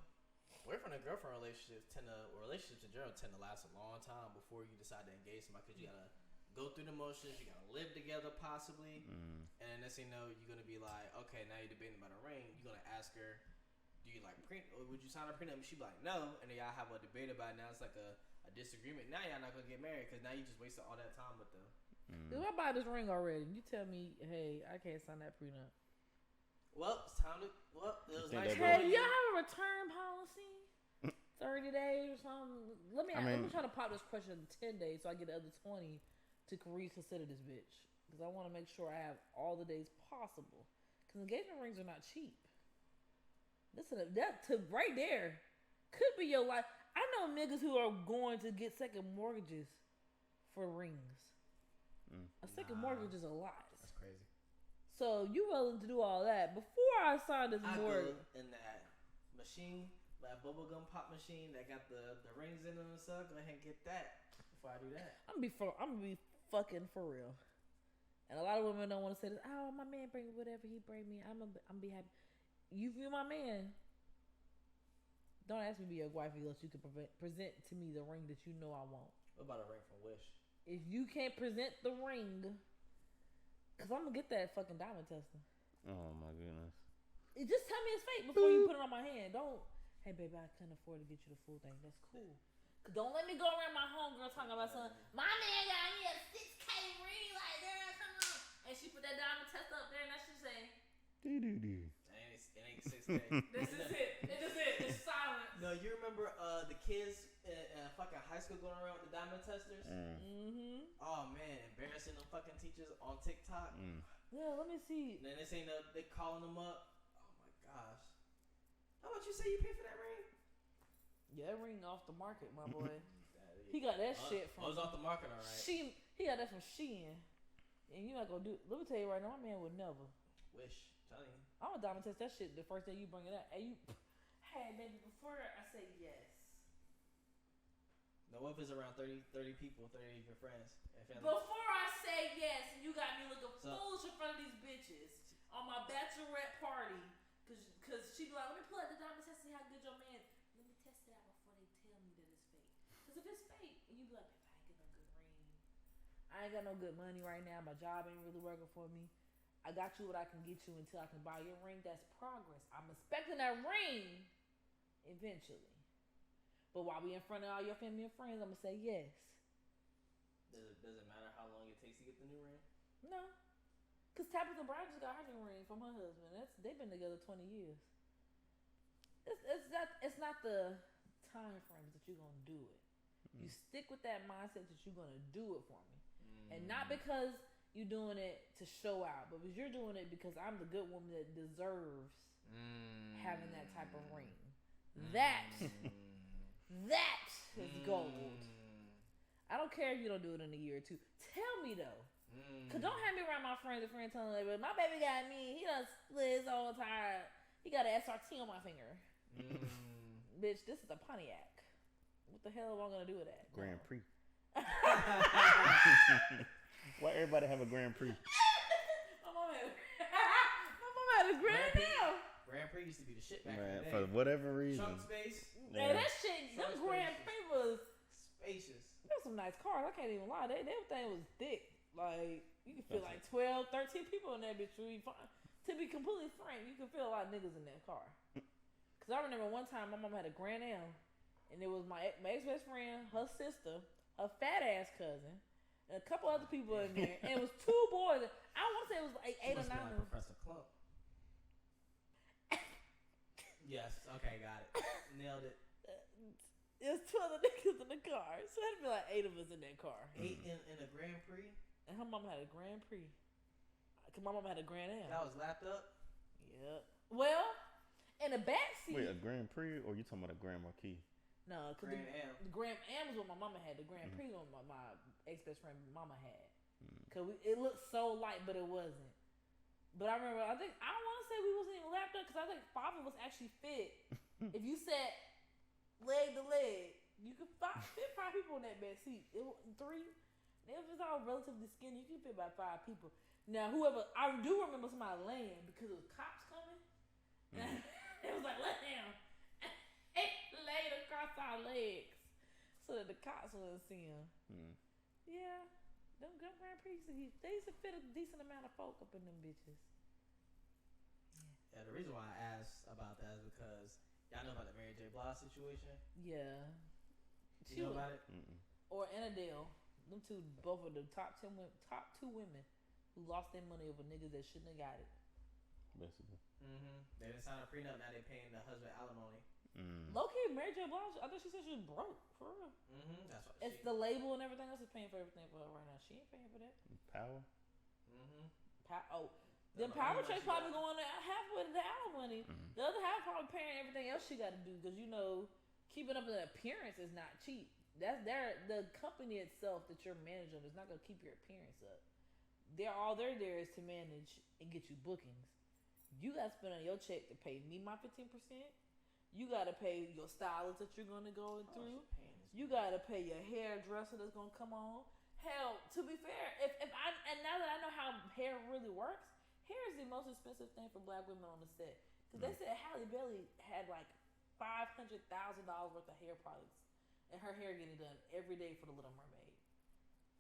boyfriend and girlfriend relationships in general tend to last a long time before you decide to engage somebody, because you gotta go through the motions, you gotta live together possibly, and then next thing you know, you're gonna be like, okay, now you're debating about a ring. You're gonna ask her, do you like would you sign a prenup? She'd be like, no, and then y'all have a debate about it. Now it's like a disagreement. Now y'all not gonna get married because now you just wasted all that time with them. If I buy this ring already, you tell me, hey, I can't sign that prenup. Well, it's time to. Well, it was nice. Hey, y'all have a return policy? 30 days or something? Let me try to pop this question in 10 days so I get the other 20 to reconsider this bitch. Because I want to make sure I have all the days possible. Because engagement rings are not cheap. Listen, that to right there could be your life. I know niggas who are going to get second mortgages for rings. A second mortgage is a lot. That's crazy. So you willing to do all that before I sign this mortgage? Go in that machine, that bubblegum pop machine that got the rings in them and stuff. Go ahead and get that before I do that. I'm gonna be fucking for real. And a lot of women don't want to say this. Oh, my man bring whatever he bring me. I'm be happy. You feel my man. Don't ask me to be your wife unless you can present to me the ring that you know I want. What about a ring from Wish? If you can't present the ring, because I'm going to get that fucking diamond tester. Oh, my goodness. Just tell me it's fake before you put it on my hand. Don't, hey, baby, I couldn't afford to get you the full thing. That's cool. Don't let me go around my homegirl talking about something. My man got me a 6K ring. Like, girl, come on. And she put that diamond tester up there and that shit say, Doo-doo-doo. It ain't 6K. This is it. It's silent. No, you remember the kids in fucking high school going around with the diamond testers? Oh man, embarrassing them fucking teachers on TikTok. Yeah, let me see. And then they calling them up. Oh my gosh. How much you say you pay for that ring? Yeah, that ring off the market, my boy. He got that shit from. Oh, it's off the market, all right. He got that from Shein. And you're not gonna do. Let me tell you right now, my man would never. Wish, telling you. I'm gonna diamond test that shit the first day you bring it up. Hey, baby, before I say yes. Now, what if it's around 30 people, 30 of your friends and family? Before I say yes, and you got me looking foolish in front of these bitches on my bachelorette party, cause she be like, let me pull out the diamond test and see how good your man. Let me test it out before they tell me that it's fake. Cause if it's fake, and you be like, I ain't got no good money right now. My job ain't really working for me. I got you what I can get you until I can buy your ring. That's progress. I'm expecting that ring eventually. But while we in front of all your family and friends, I'm going to say yes. Does it matter how long it takes to get the new ring? No. Because Tabitha Brown just got her new ring from her husband. They've been together 20 years. It's not the time frames that you're going to do it. You stick with that mindset that you're going to do it for me. And not because you're doing it to show out, but because you're doing it because I'm the good woman that deserves having that type of ring. That is gold. I don't care if you don't do it in a year or two. Tell me though. Cause don't have me around my friends and friends telling me, my baby got me, he done split his whole tire. He got an SRT on my finger. Bitch, this is a Pontiac. What the hell am I gonna do with that? Grand Prix. Why everybody have a Grand Prix? My mom had a Grand Prix. Grand Prix used to be the shit back in the day. For whatever reason. Trunk space. Yeah, that shit. Them Grand Prix was spacious. There was some nice cars. I can't even lie. Everything was thick. Like you could feel like 12, 13 people in that bitch. To be completely frank, you could feel a lot of niggas in that car. Cause I remember one time my mom had a Grand Am, and it was my ex best friend, her sister, her fat ass cousin, and a couple other people in there, and it was two boys. I want to say it was like 8 or 9. Like Professor Clump. Yes. Okay. Got it. Nailed it. There's 2 other niggas in the car, so it'd be like 8 of us in that car. 8 in a Grand Prix. And her mom had a Grand Prix. Cause my mom had a Grand Am. That was lapped up. Yep. Well, in the backseat. Wait, a Grand Prix, or you talking about a Grand Marquis? No, because the Grand Am was what my mama had. The Grand Prix was what my ex-best friend mama had. Because it looked so light, but it wasn't. But I remember, I don't want to say we wasn't even lapped up, because I think 5 of us actually fit. If you sat leg to leg, You could fit 5 people in that back seat. It was 3. It was all relatively skinny. You could fit about 5 people. Now, I do remember somebody laying because it was cops coming. It was like, let down. It laid across our legs so that the cops wouldn't see him. Yeah, them Grand Prix, they used to fit a decent amount of folk up in them bitches. Yeah, the reason why I asked about that is because y'all know about the Mary J. Blige situation? Yeah. You know about it? Or Annadale. Them two, both of the top 2 women who lost their money over niggas that shouldn't have got it. Basically. They didn't sign a prenup, now they paying the husband alimony. Low-key, Mary J. Blige, I thought she said she was broke, for real. That's what it's the label and everything else is paying for everything for her right now. She ain't paying for that. Power? Then Power Check's probably going halfway to the alimony. The other half probably paying everything else she got to do because, keeping up an appearance is not cheap. That's the company itself that you're managing is not going to keep your appearance up. All they're there is to manage and get you bookings. You got to spend on your check to pay me my 15%. You got to pay your stylist that you're going to go through. You got to pay your hairdresser that's going to come on. Hell, to be fair, and now that I know how hair really works, hair is the most expensive thing for black women on the set. Because they said Halle Bailey had like $500,000 worth of hair products. And her hair getting done every day for The Little Mermaid.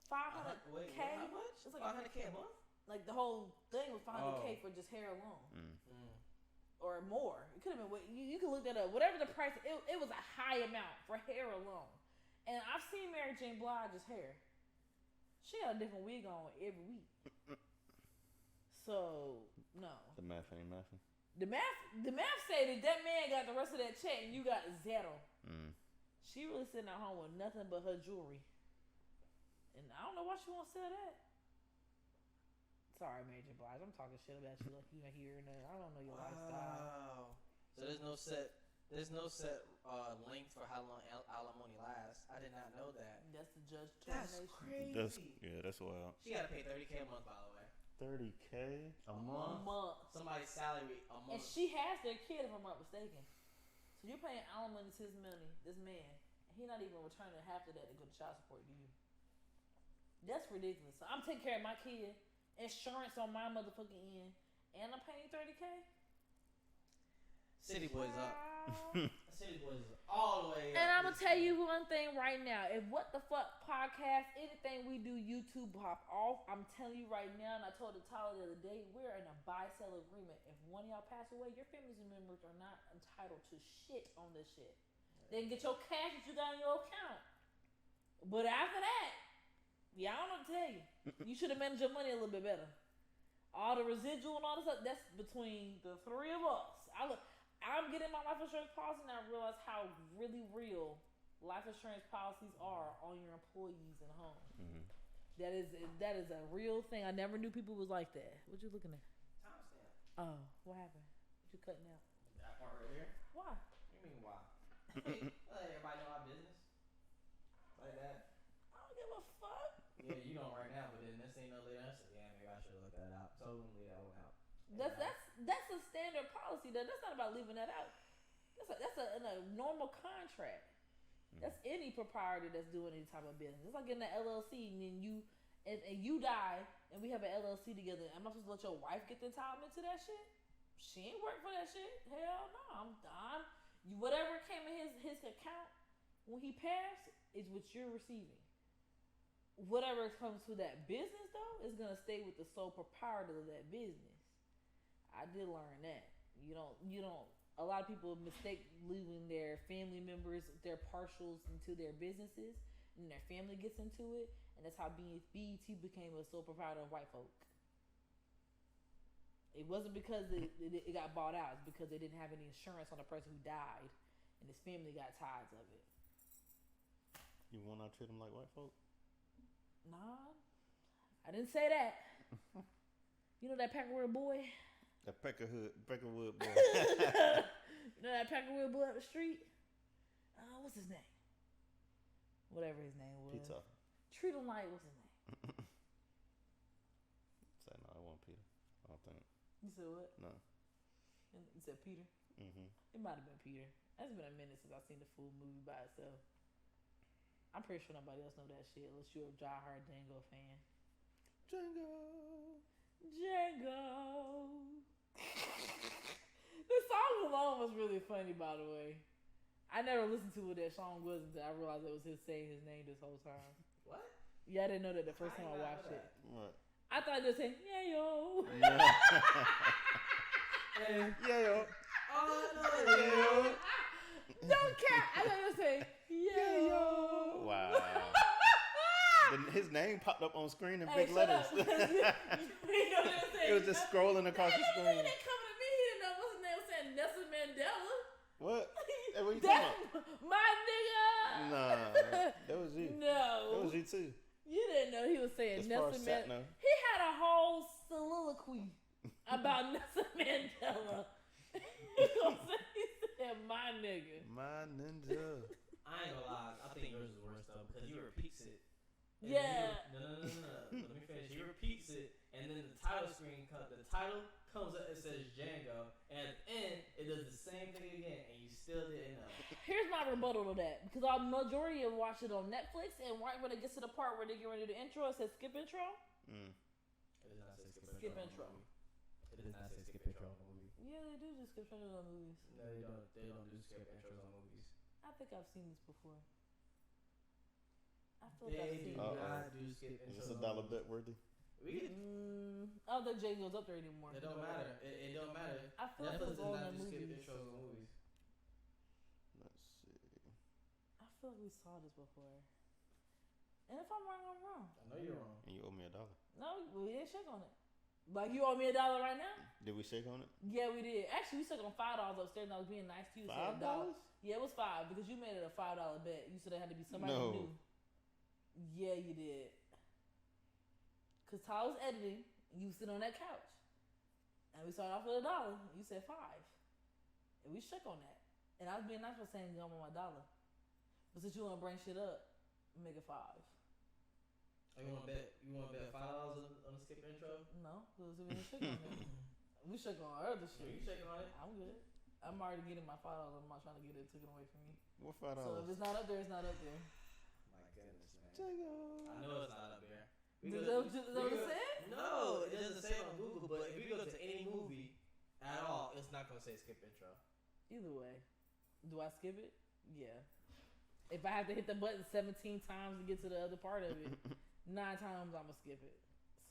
$500K? How much? It's like $500K a month? Like the whole thing was $500K for just hair alone. Or more. It could have been, you can look that up. Whatever the price, it was a high amount for hair alone. And I've seen Mary J. Blige's hair. She had a different wig on every week. So, no. The math ain't mathing. The math say that man got the rest of that check and you got zero. She really sitting at home with nothing but her jewelry. And I don't know why she won't sell that. Sorry, Mary J. Blige. I'm talking shit about you like you ain't hearing that. I don't know your lifestyle. So there's no set length for how long alimony lasts. I did not know that. That's the judge determination. That's crazy. That's wild. She got to pay $30K a month, by the way. $30K a month? Somebody's salary a month. And she has their kid, if I'm not mistaken. So you're paying alimony to this man, and he's not even returning half of that to go to child support to you. That's ridiculous. So I'm taking care of my kid, insurance on my motherfucking end, and I'm paying $30K? City Boys up. City Boys all the way up. And I'm going to tell you one thing right now. If What the Fuck podcast, anything we do, YouTube pop off, I'm telling you right now, and I told Tyler the other day, we're in a buy-sell agreement. If one of y'all pass away, your family members are not entitled to shit on this shit. They can get your cash that you got in your account. But after that, I don't know what to tell you. You should have managed your money a little bit better. All the residual and all this stuff, that's between the 3 of us. I'm getting my life insurance policy and I realize how really real life insurance policies are on your employees and home. That is a real thing. I never knew people was like that. What you looking at? Timestamp. Oh, what happened? What you cutting out? That part right here. Why? What you mean why? Let everybody know our business. Like that. I don't give a fuck. Yeah, you don't right now, but then this ain't no later. I said, yeah, maybe I should have looked that out. So we're gonna leave that one out. That's a standard policy. That's not about leaving that out. That's a normal contract. That's any proprietor that's doing any type of business. It's like in the LLC, and then you die, and we have an LLC together. Am I supposed to let your wife get the entitlement to that shit? She ain't work for that shit. Hell no. I'm whatever came in his account when he passed is what you're receiving. Whatever comes to that business though is gonna stay with the sole proprietor of that business. I did learn that. You don't. A lot of people mistake leaving their family members, their partials into their businesses, and their family gets into it, and that's how BET became a sole proprietor of white folk. It wasn't because it got bought out. It's because they didn't have any insurance on the person who died, and his family got tired of it. You want to treat them like white folk? Nah, I didn't say that. You know that Peckerwood boy? The Peckerwood boy. You know that Peckerwood boy up the street? What's his name? Whatever his name was. Pizza. Treat him like, what's his name? Say no, I want Peter. I don't think. You said what? No. You said Peter? Mm-hmm. It might have been Peter. It's been a minute since I've seen the full movie by itself. I'm pretty sure nobody else know that shit unless you're a diehard Django fan. Django. The song alone was really funny, by the way. I never listened to what that song was until I realized it was his saying his name this whole time. What? Yeah, I didn't know that the first time I watched it. What? I thought they were saying, yeah, yo. Yeah, yo. Oh, no, yo. Don't care. I thought they were saying, yeah, yo. Wow. His name popped up on screen in Hey, big letters. you know what I'm saying? It was just scrolling across the He screen. didn't come to me. He didn't know what's his name was saying Nelson Mandela. What? Hey, what you That's talking about? my nigga. Nah, that was you. No. That was you too. You didn't know he was saying As far Nelson as Sat Mandela. know. He had a whole soliloquy about Nelson Mandela. He said, my nigga. My ninja. I ain't gonna lie. I think yours is worse though because he repeats it. And Yeah. No. Let me finish. He repeats it, and then the title screen comes. The title comes up. It says Django, and at the end, it does the same thing again, and you still didn't know. Here's my rebuttal to that. Because our majority of watch it on Netflix, and right when it gets to the part where they get ready to intro, it says skip intro. Mm. It does not say Skip intro. It does not say skip intro on the movie. Yeah, they do just skip intros on movies. No, they don't. They don't do skip intros on movies. I think I've seen this before. I feel like I've They seen do it. not do skip Is intros. this a on dollar movies. bet worthy? We could. I don't think Django's up there anymore. It don't matter. It don't matter. I feel like Netflix it's does all not in do skip movies. intros on movies. Let's see. I feel like we saw this before. And if I'm wrong, I'm wrong. I know you're wrong. And you owe me $1. No, we didn't shake on it. Like, you owe me $1 right now? Did we shake on it? Yeah, we did. Actually, we shook on $5 upstairs, and I was being nice to you. Said $1. $5? Yeah, it was $5 because you made it a $5 bet. You said it had to be somebody No. new. Yeah, you did. Cause Tyler was editing, and you sit on that couch, and we started off with $1. You said $5, and we shook on that. And I was being nice by saying, "Go on my $1." But since you want to bring shit up, make it $5. You want to bet? You want to bet $5 on the skip intro? No, because we didn't shook on that. We shook on other Are shit. you shaking on it? I'm good. I'm already getting my $5. I'm not trying to get it taken away from me. What $5? So if it's not up there, it's not up there. My goodness, man. Django. I know it's not up there. Is that what it said? No, it doesn't say it on Google. But if you go to any movie at all, it's not gonna say skip intro. Either way, do I skip it? Yeah. If I have to hit the button 17 times to get to the other part of it, 9 times I'm gonna skip it.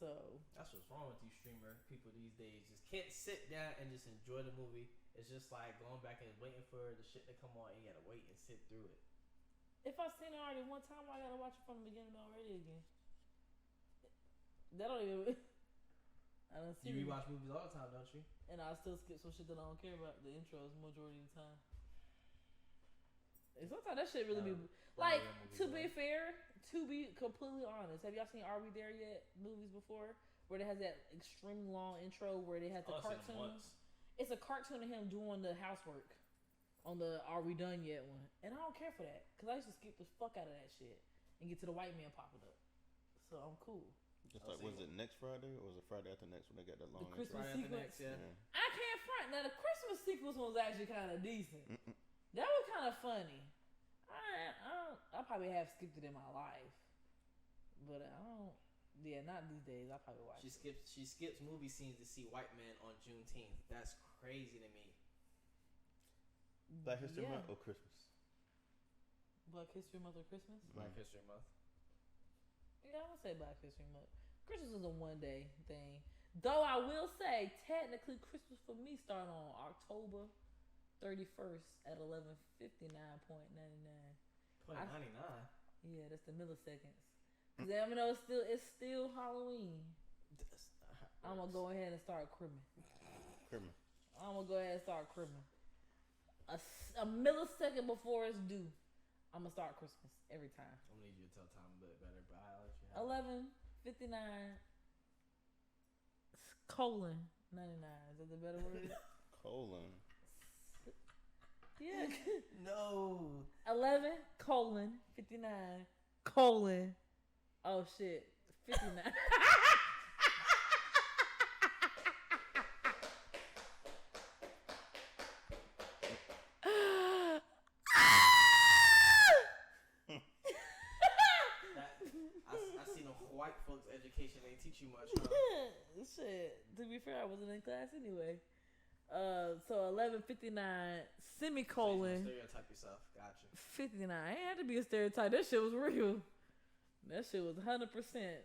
So That's what's wrong with these streamer people these days. Just can't sit down and just enjoy the movie. It's just like going back and waiting for the shit to come on, and you gotta wait and sit through it. if I've seen it already one time, I gotta watch it from the beginning already again. That don't even. I don't see. You rewatch movies all the time, don't you? And I still skip some shit that I don't care about. The intros majority of the time. And sometimes that shit really be like. To be fair, to be completely honest, have y'all seen Are We There Yet movies before? Where it has that extremely long intro where they have the cartoon. It's a cartoon of him doing the housework on the Are We Done Yet one, and I don't care for that because I used to skip the fuck out of that shit and get to the white man popping up. So I'm cool. Just like, was it next Friday or was it Friday after next when they got that long The Christmas intro? Friday after sequence. next, yeah. Yeah. I can't front. Now the Christmas sequence was actually kind of decent. That was kind of funny. I probably have skipped it in my life, but I don't. Yeah, not these days. I probably watch. She skips movie scenes to see white men on Juneteenth. That's crazy to me. Black History Yeah. Month or Christmas? Black History Month or Christmas? Black History Month. Yeah, I would say Black History Month. Christmas is a one-day thing. Though I will say, technically, Christmas for me started on October 31st at 11:59.99. 0.99. Yeah, that's the milliseconds. Cause I know it's still Halloween. I'm gonna go ahead and start cribbing. Criminal. I'm gonna go ahead and start cribbing. A millisecond before it's due, I'm gonna start Christmas every time. I'm gonna need you to tell Tom a bit better, but I'll let you have it. 11:59 colon 99. Is that the better word? Colon. Yeah. No. 11 colon 59 colon. Oh shit. 59. education ain't teach you much, huh? Shit. To be fair, I wasn't in class anyway. So 11:59 semicolon. Stereotype yourself. Gotcha. 59. It had to be a stereotype. That shit was real. That shit was 100%.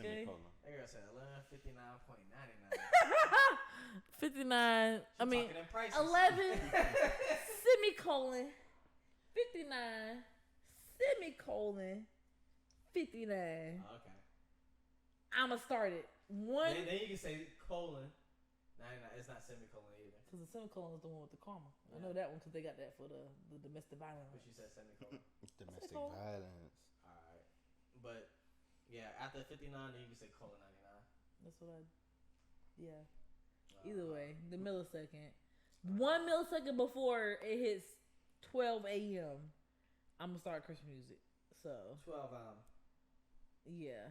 Okay. That girl said 11:59.99. 59. I mean, 11 semicolon 59 semicolon 59. Oh, okay. I'ma start it. One. Then you can say colon 99. It's not semicolon either. Because the semicolon is the one with the comma. Yeah. I know that one because they got that for the domestic violence. But she said semicolon. Domestic violence. Alright. But, yeah, after 59, then you can say colon 99. That's what I. Yeah. Either way, the millisecond. 1 millisecond before it hits 12 a.m., I'm going to start Christmas music. So. 12 Yeah.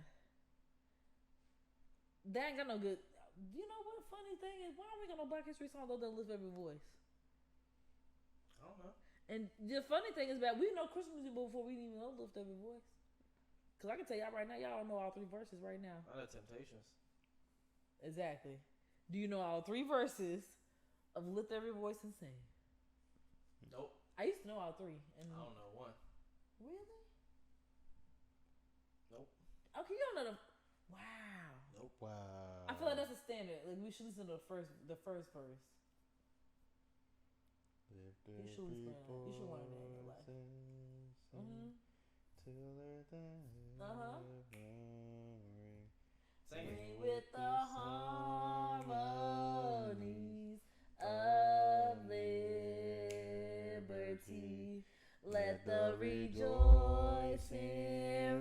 They ain't got no good. You know what? Funny thing is, why don't we got no Black History song that lift every voice? I don't know. And the funny thing is that we know Christmas music before we even know lift every voice. Cause I can tell y'all right now, y'all don't know all 3 verses right now. I know Temptations. Exactly. Do you know all 3 verses of lift every voice and sing? Nope. I used to know all 3. And I don't know one. Really? Nope. Okay, you don't know the. Wow. Nope. Wow. I feel like that's a standard. Like we should listen to the first verse. You should listen to that. You should learn that in your life. Sing it. Ring with the harmonies of liberty. Let the rejoicing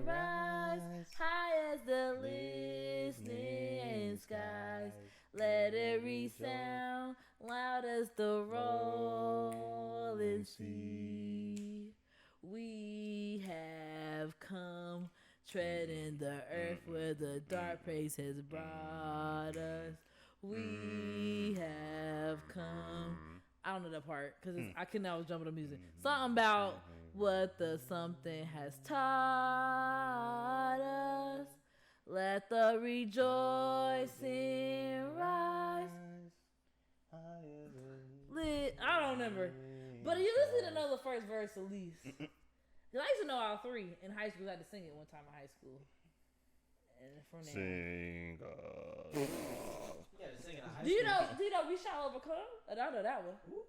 rise high as the listening skies. Let it resound loud as the rolling sea. We have come treading the earth where the dark place has brought us. We have come. I don't know that part because I couldn't always jump to the music. Something about what the something has taught us. Let the rejoicing rise. I don't remember. But you listen to know the first verse at least. Cause I used to know all 3 in high school. I had to sing it one time in high school. And from there. Sing us. You gotta sing it in high Do you know We Shall Overcome? I don't know that one. Ooh.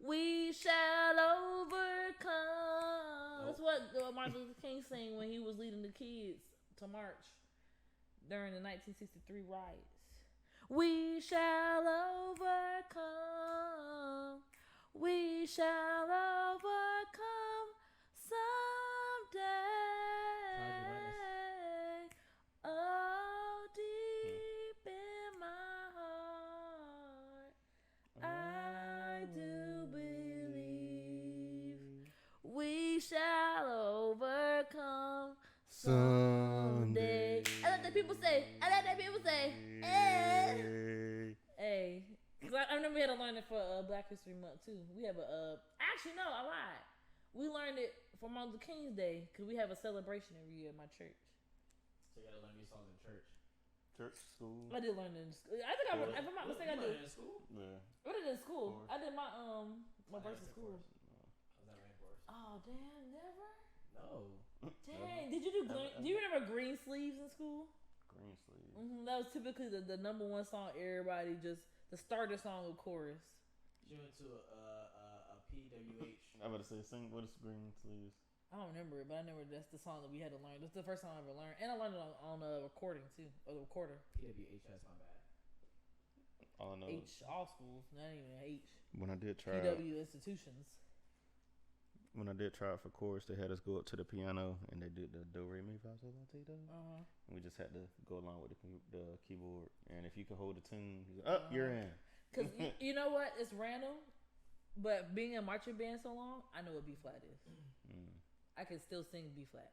We shall overcome. Nope. That's what Martin Luther King sang when he was leading the kids to march during the 1963 riots. We shall overcome. We shall overcome someday. Oh, deep in my heart, I do believe we shall overcome someday. I let the people say, hey. Cause I remember we had to learn it for Black History Month too. We have actually no, I lied. We learned it for Martin Luther King's Day because we have a celebration every year at my church. So you gotta learn these songs in church. Church, school. I did learn it in school. I think if I'm not mistaken, I did. In school? Yeah. I did it in school. I did my verse in school. Was that rain course? Oh damn, never. No. Dang, did you do? Do you remember Green Sleeves in school? Green sleeves. That was typically the number 1 song. Everybody just the starter song with chorus. You went to a PWH. I'm about to say, sing. What is green sleeves? I don't remember it, but I remember that's the song that we had to learn. That's the first song I ever learned, and I learned it on a recording too, or the recorder. PWH, that's my bad. All I know. All schools, not even H. When I did try PW institutions. When I did try it for chorus, they had us go up to the piano and they did the do re mi fa sol la ti do. And we just had to go along with the keyboard. And if you could hold the tune, you're in. Cause you know what? It's random, but being in marching band so long, I know what B flat is. I can still sing B flat.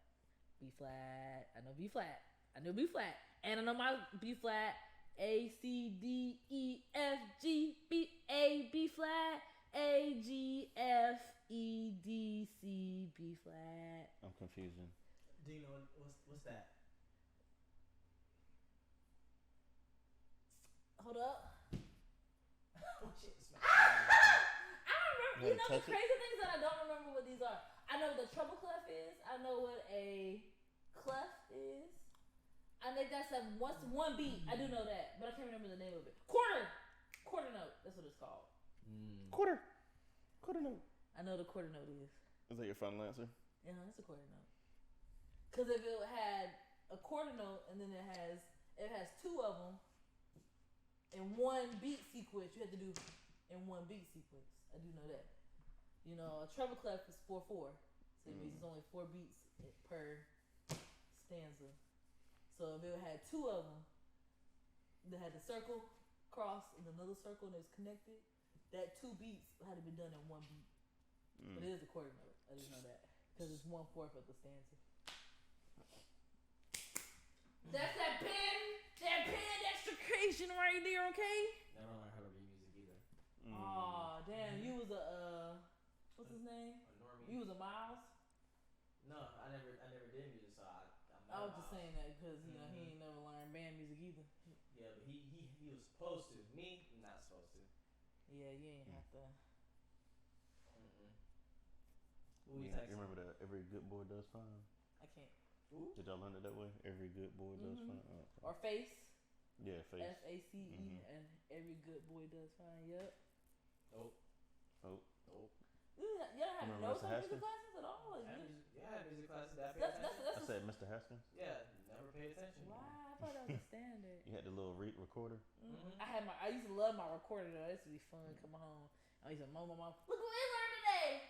B flat. I know B flat. I know B flat, and I know my B flat. A C D E F G B A B flat A G F E D C B flat. I'm confusing. Do you know what's that? Hold up. Oh shit! I don't remember. You know the crazy things that I don't remember what these are. I know what the treble clef is. I know what a clef is. I think that's one beat. I do know that, but I can't remember the name of it. Quarter note. That's what it's called. Quarter note. I know the quarter note is. Is that your final answer? Yeah, it's a quarter note. Because if it had a quarter note and then it has two of them in one beat sequence, you have to do in one beat sequence. I do know that. You know, a treble clef is 4/4, so it means it's only 4 beats per stanza. So if it had two of them, that had the circle, cross, and another circle, and it's connected, that 2 beats had to be done in 1 beat. But it is a quarter note. I didn't know that because it's 1/4 of the stanza. That's that pen extrication right there, okay? Never learned how to read music either. Aw, damn, you was a what's his name? A normie. You was a Miles. No, I never did music, so I'm not. I was just saying that because you know he ain't never learned band music either. Yeah, but he was supposed to. Me, not supposed to. Yeah, you ain't have to. You remember that every good boy does fine? I can't. Ooh. Did y'all learn it that way? Every good boy does fine. Or face. Yeah, face. FACE and every good boy does fine. Yep. Nope. You don't have no music classes at all. Like, yeah, music classes. That I said Mr. Haskins. Yeah, never paid attention. Why? I thought that was a standard. You had the little recorder. I used to love my recorder though. It used to be fun coming home. I used to moan my mom. Look what we learned today.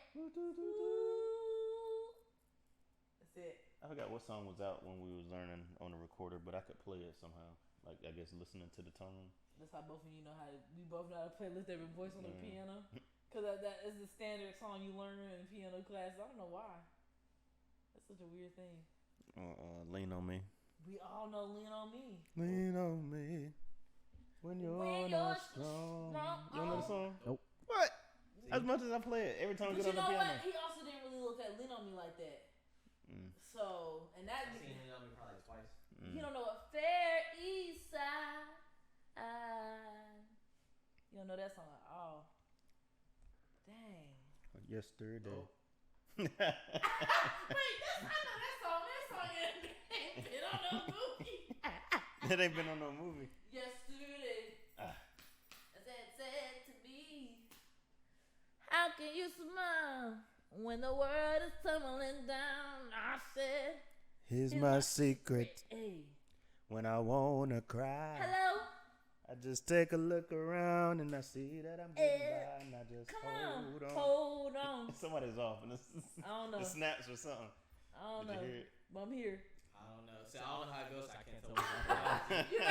That's it. I forgot what song was out when we was learning on the recorder, but I could play it somehow. Like I guess listening to the tone. That's how both of you know how to. We both know how to play Lift Every Voice on the piano. Cause that is the standard song you learn in piano class. I don't know why. That's such a weird thing. Lean on me. We all know Lean on Me. Lean on me when you're not strong. You don't know the song? Nope. What? See? As much as I play it, every time we get on the piano. What? He also didn't really look at Lean on Me like that. So, and that. I've seen Lean on Me probably twice. You don't know what Fair East Side. You don't know that song at all. Dang. Yesterday. Oh. Wait, I know that song. That song ain't been on no movie. It ain't been on no movie. Yesterday, said to me, how can you smile when the world is tumbling down? I said, here's my secret. Hey. When I wanna cry. Hello. I just take a look around and I see that I'm getting by and I just hold on. Somebody's off and I don't know. It snaps or something. I don't know. You hear it? But I'm here. I don't know. See, I don't know how it goes. So I can't tell. You know,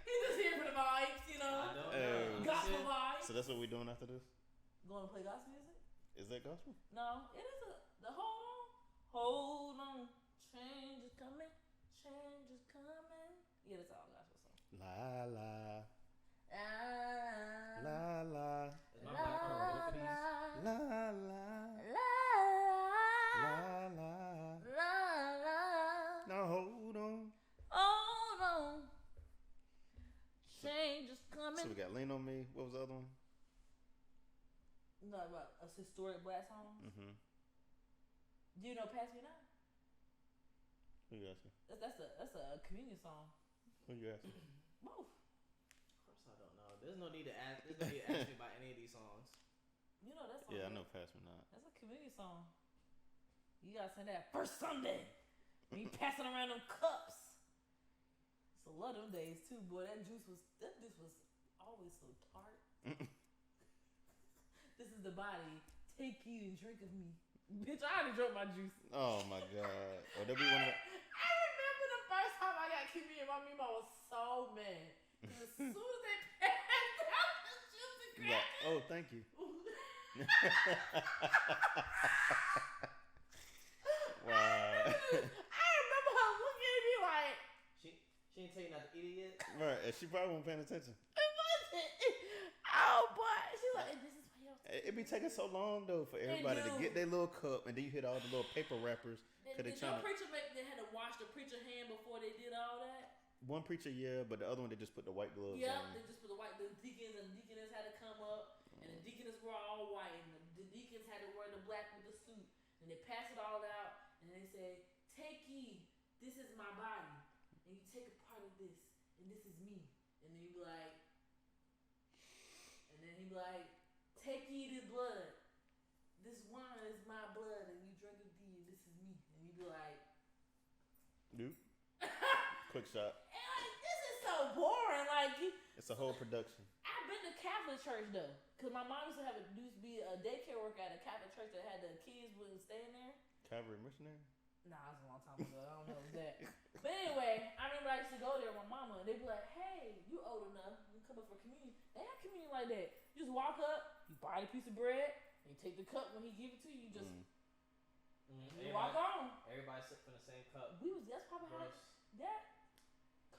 he's just here for the vibes, you know. I don't know. Gospel vibes. So that's what we're doing after this? Going to play gospel music? Is that gospel? No, it is the hold on. Change is coming. Change is coming. Yeah, that's all gospel song. La la. La la la. Is my background both of these? La la. La la. Now hold on. Hold on. Change is coming. So we got Lean on Me. What was the other one? No, about a historic black song. Do you know Pass Me Not? Who you asking? That's a communion song. Who you asking? Both. Of course I don't know. There's no need to ask me about any of these songs. You know that song. Yeah, I know Pass Me Not. That's a communion song. You gotta sing that first Sunday. And you passing around them cups. It's a lot of them days too, boy. That juice was always so tart. This is the body. Take you and drink of me. Bitch, I already drank my juice. Oh my god. Oh, that'll be one of the... I remember the first time I got communion, my mama was so mad. As soon as they passed out the juice and crackers. Yeah. Oh, thank you. Wow. I remember her looking at me like... She didn't tell you not to eat it yet? Right, and she probably wasn't paying attention. It wasn't. Oh, boy. She's like, this is why you don't... It be taking so long though for everybody to get their little cup, and then you hit all the little paper wrappers. Did your preacher to wash the preacher hand before they did all that? One preacher, yeah, but the other one they just put the white gloves Yep, on. they just put the deacons and deaconess had to come up, and the deaconess were all white, and the deacons had to wear the black with the suit, and they pass it all out, and they say, "Take ye, this is my body, and you take a part of this, and this is me," and then you be like, "Take ye the blood, this wine is my blood, and you drink of thee, and this is me," and you be like, Nope. Quick shot. and like, this is so boring, like. It's a whole production. I've been to Catholic church though, cause my mom used to be a daycare worker at a Catholic church that had the kids wouldn't stay in there. Calvary missionary. Nah, it was a long time ago. I don't know if it was that. But anyway, I remember I used to go there with my mama, and they'd be like, "Hey, you old enough? You come up for communion." They have communion like that. You just walk up, you buy a piece of bread, and you take the cup when he give it to you. You just you walk on. Everybody sip from the same cup. That's probably how that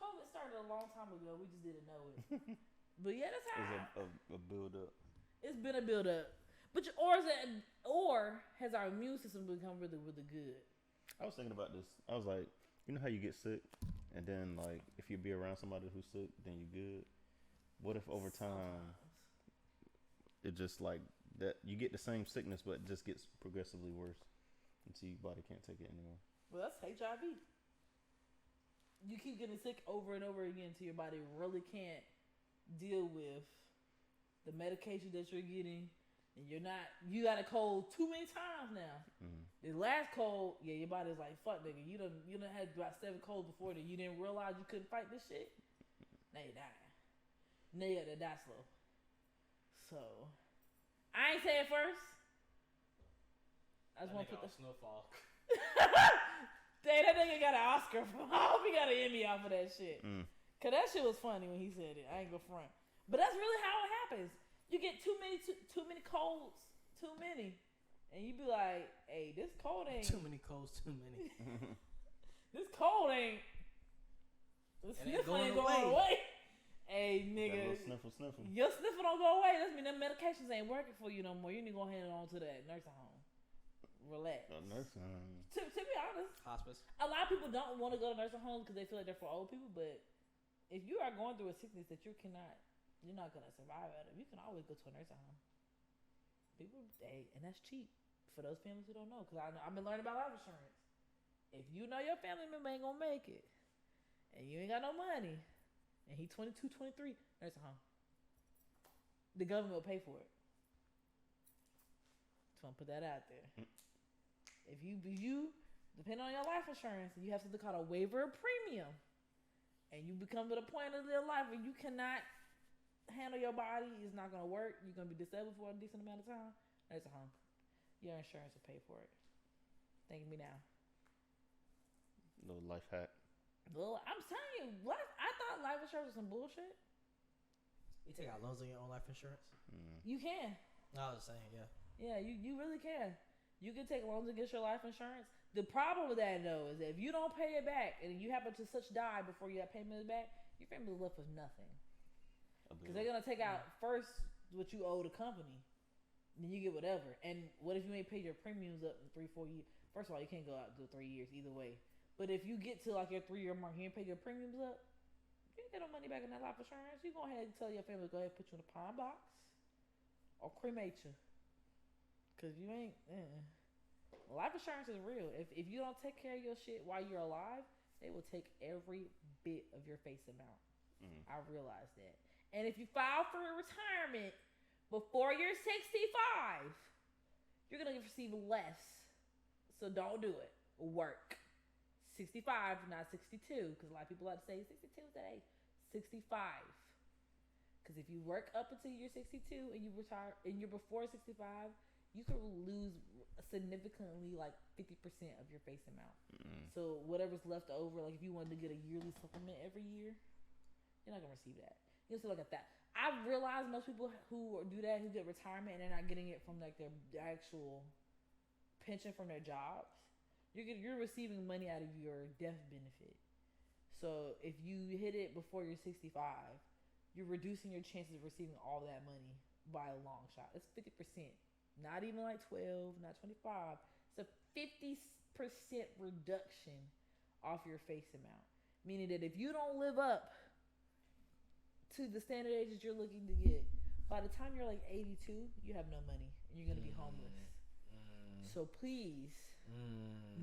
COVID started a long time ago. We just didn't know it. But yeah, that's how. It's a build up. It's been a build up. But or has our immune system become really, really good? I was thinking about this. I was like, you know how you get sick, and then like if you be around somebody who's sick, then you good. What if over time it just like that you get the same sickness, but it just gets progressively worse until your body can't take it anymore? Well, that's HIV. You keep getting sick over and over again until your body really can't deal with the medication that you're getting, and you got a cold too many times now. The last cold, your body's like, fuck nigga, you done had about 7 colds before that. You didn't realize you couldn't fight this shit. Now you dying. Now you gotta die slow. So I ain't say it first. I just want to put the snowfall. Dang, that nigga got an Oscar. I hope he got an Emmy off of that shit. Cause that shit was funny when he said it. I ain't gonna front. But that's really how it happens. You get too many colds, too many, and you be like, "Hey, this cold ain't too many colds, too many. This cold ain't. The sniffle ain't going away." Hey, nigga, sniffle. Your sniffle don't go away. That mean them medications ain't working for you no more. You need to go hand it on to that nursing home. Relax. Nursing home. To be honest, Hospice. A lot of people don't want to go to nursing homes because they feel like they're for old people. But if you are going through a sickness that you're not gonna survive out of, you can always go to a nursing home. And that's cheap for those families who don't know. Because I've been learning about life insurance. If you know your family member ain't gonna make it, and you ain't got no money, and he 22, 23, nursing home, the government will pay for it. Just want to put that out there. If you depend on your life insurance, you have something called a waiver of premium, and you become to the point of your life where you cannot handle your body, it's not gonna work. You're gonna be disabled for a decent amount of time. There's a home. Your insurance will pay for it. Thank me now. Little life hack. Well, I'm telling you, I thought life insurance was some bullshit. You take out loans on your own life insurance? You can. I was saying, yeah. Yeah, you really can. You can take loans against your life insurance. The problem with that, though, is that if you don't pay it back and you happen to die before you have payment back, your family's left with nothing. Because they're going to take out first what you owe the company. Then you get whatever. And what if you ain't paid your premiums up in 3-4 years? First of all, you can't go out to 3 years either way. But if you get to like your 3-year mark, you ain't pay your premiums up, you ain't get no money back in that life insurance. You go ahead and tell your family to go ahead and put you in a pine box or cremate you. Because you ain't... Life insurance is real. If you don't take care of your shit while you're alive, they will take every bit of your face amount. I realize that. And if you file for a retirement before you're 65, you're going to receive less. So don't do it. Work. 65, not 62. Because a lot of people like to say 62 is that age. 65. Because if you work up until you're 62 and you retire and you're before 65, you could lose significantly like 50% of your face amount. So whatever's left over, like if you wanted to get a yearly supplement every year, you're not going to receive that. You'll still look at that. I've realized most people who do that, who get retirement and they're not getting it from like their actual pension from their jobs, you're receiving money out of your death benefit. So if you hit it before you're 65, you're reducing your chances of receiving all that money by a long shot. It's 50%. Not even like 12, not 25. It's a 50% reduction off your face amount. Meaning that if you don't live up to the standard age that you're looking to get, by the time you're like 82, you have no money and you're going to be homeless. So please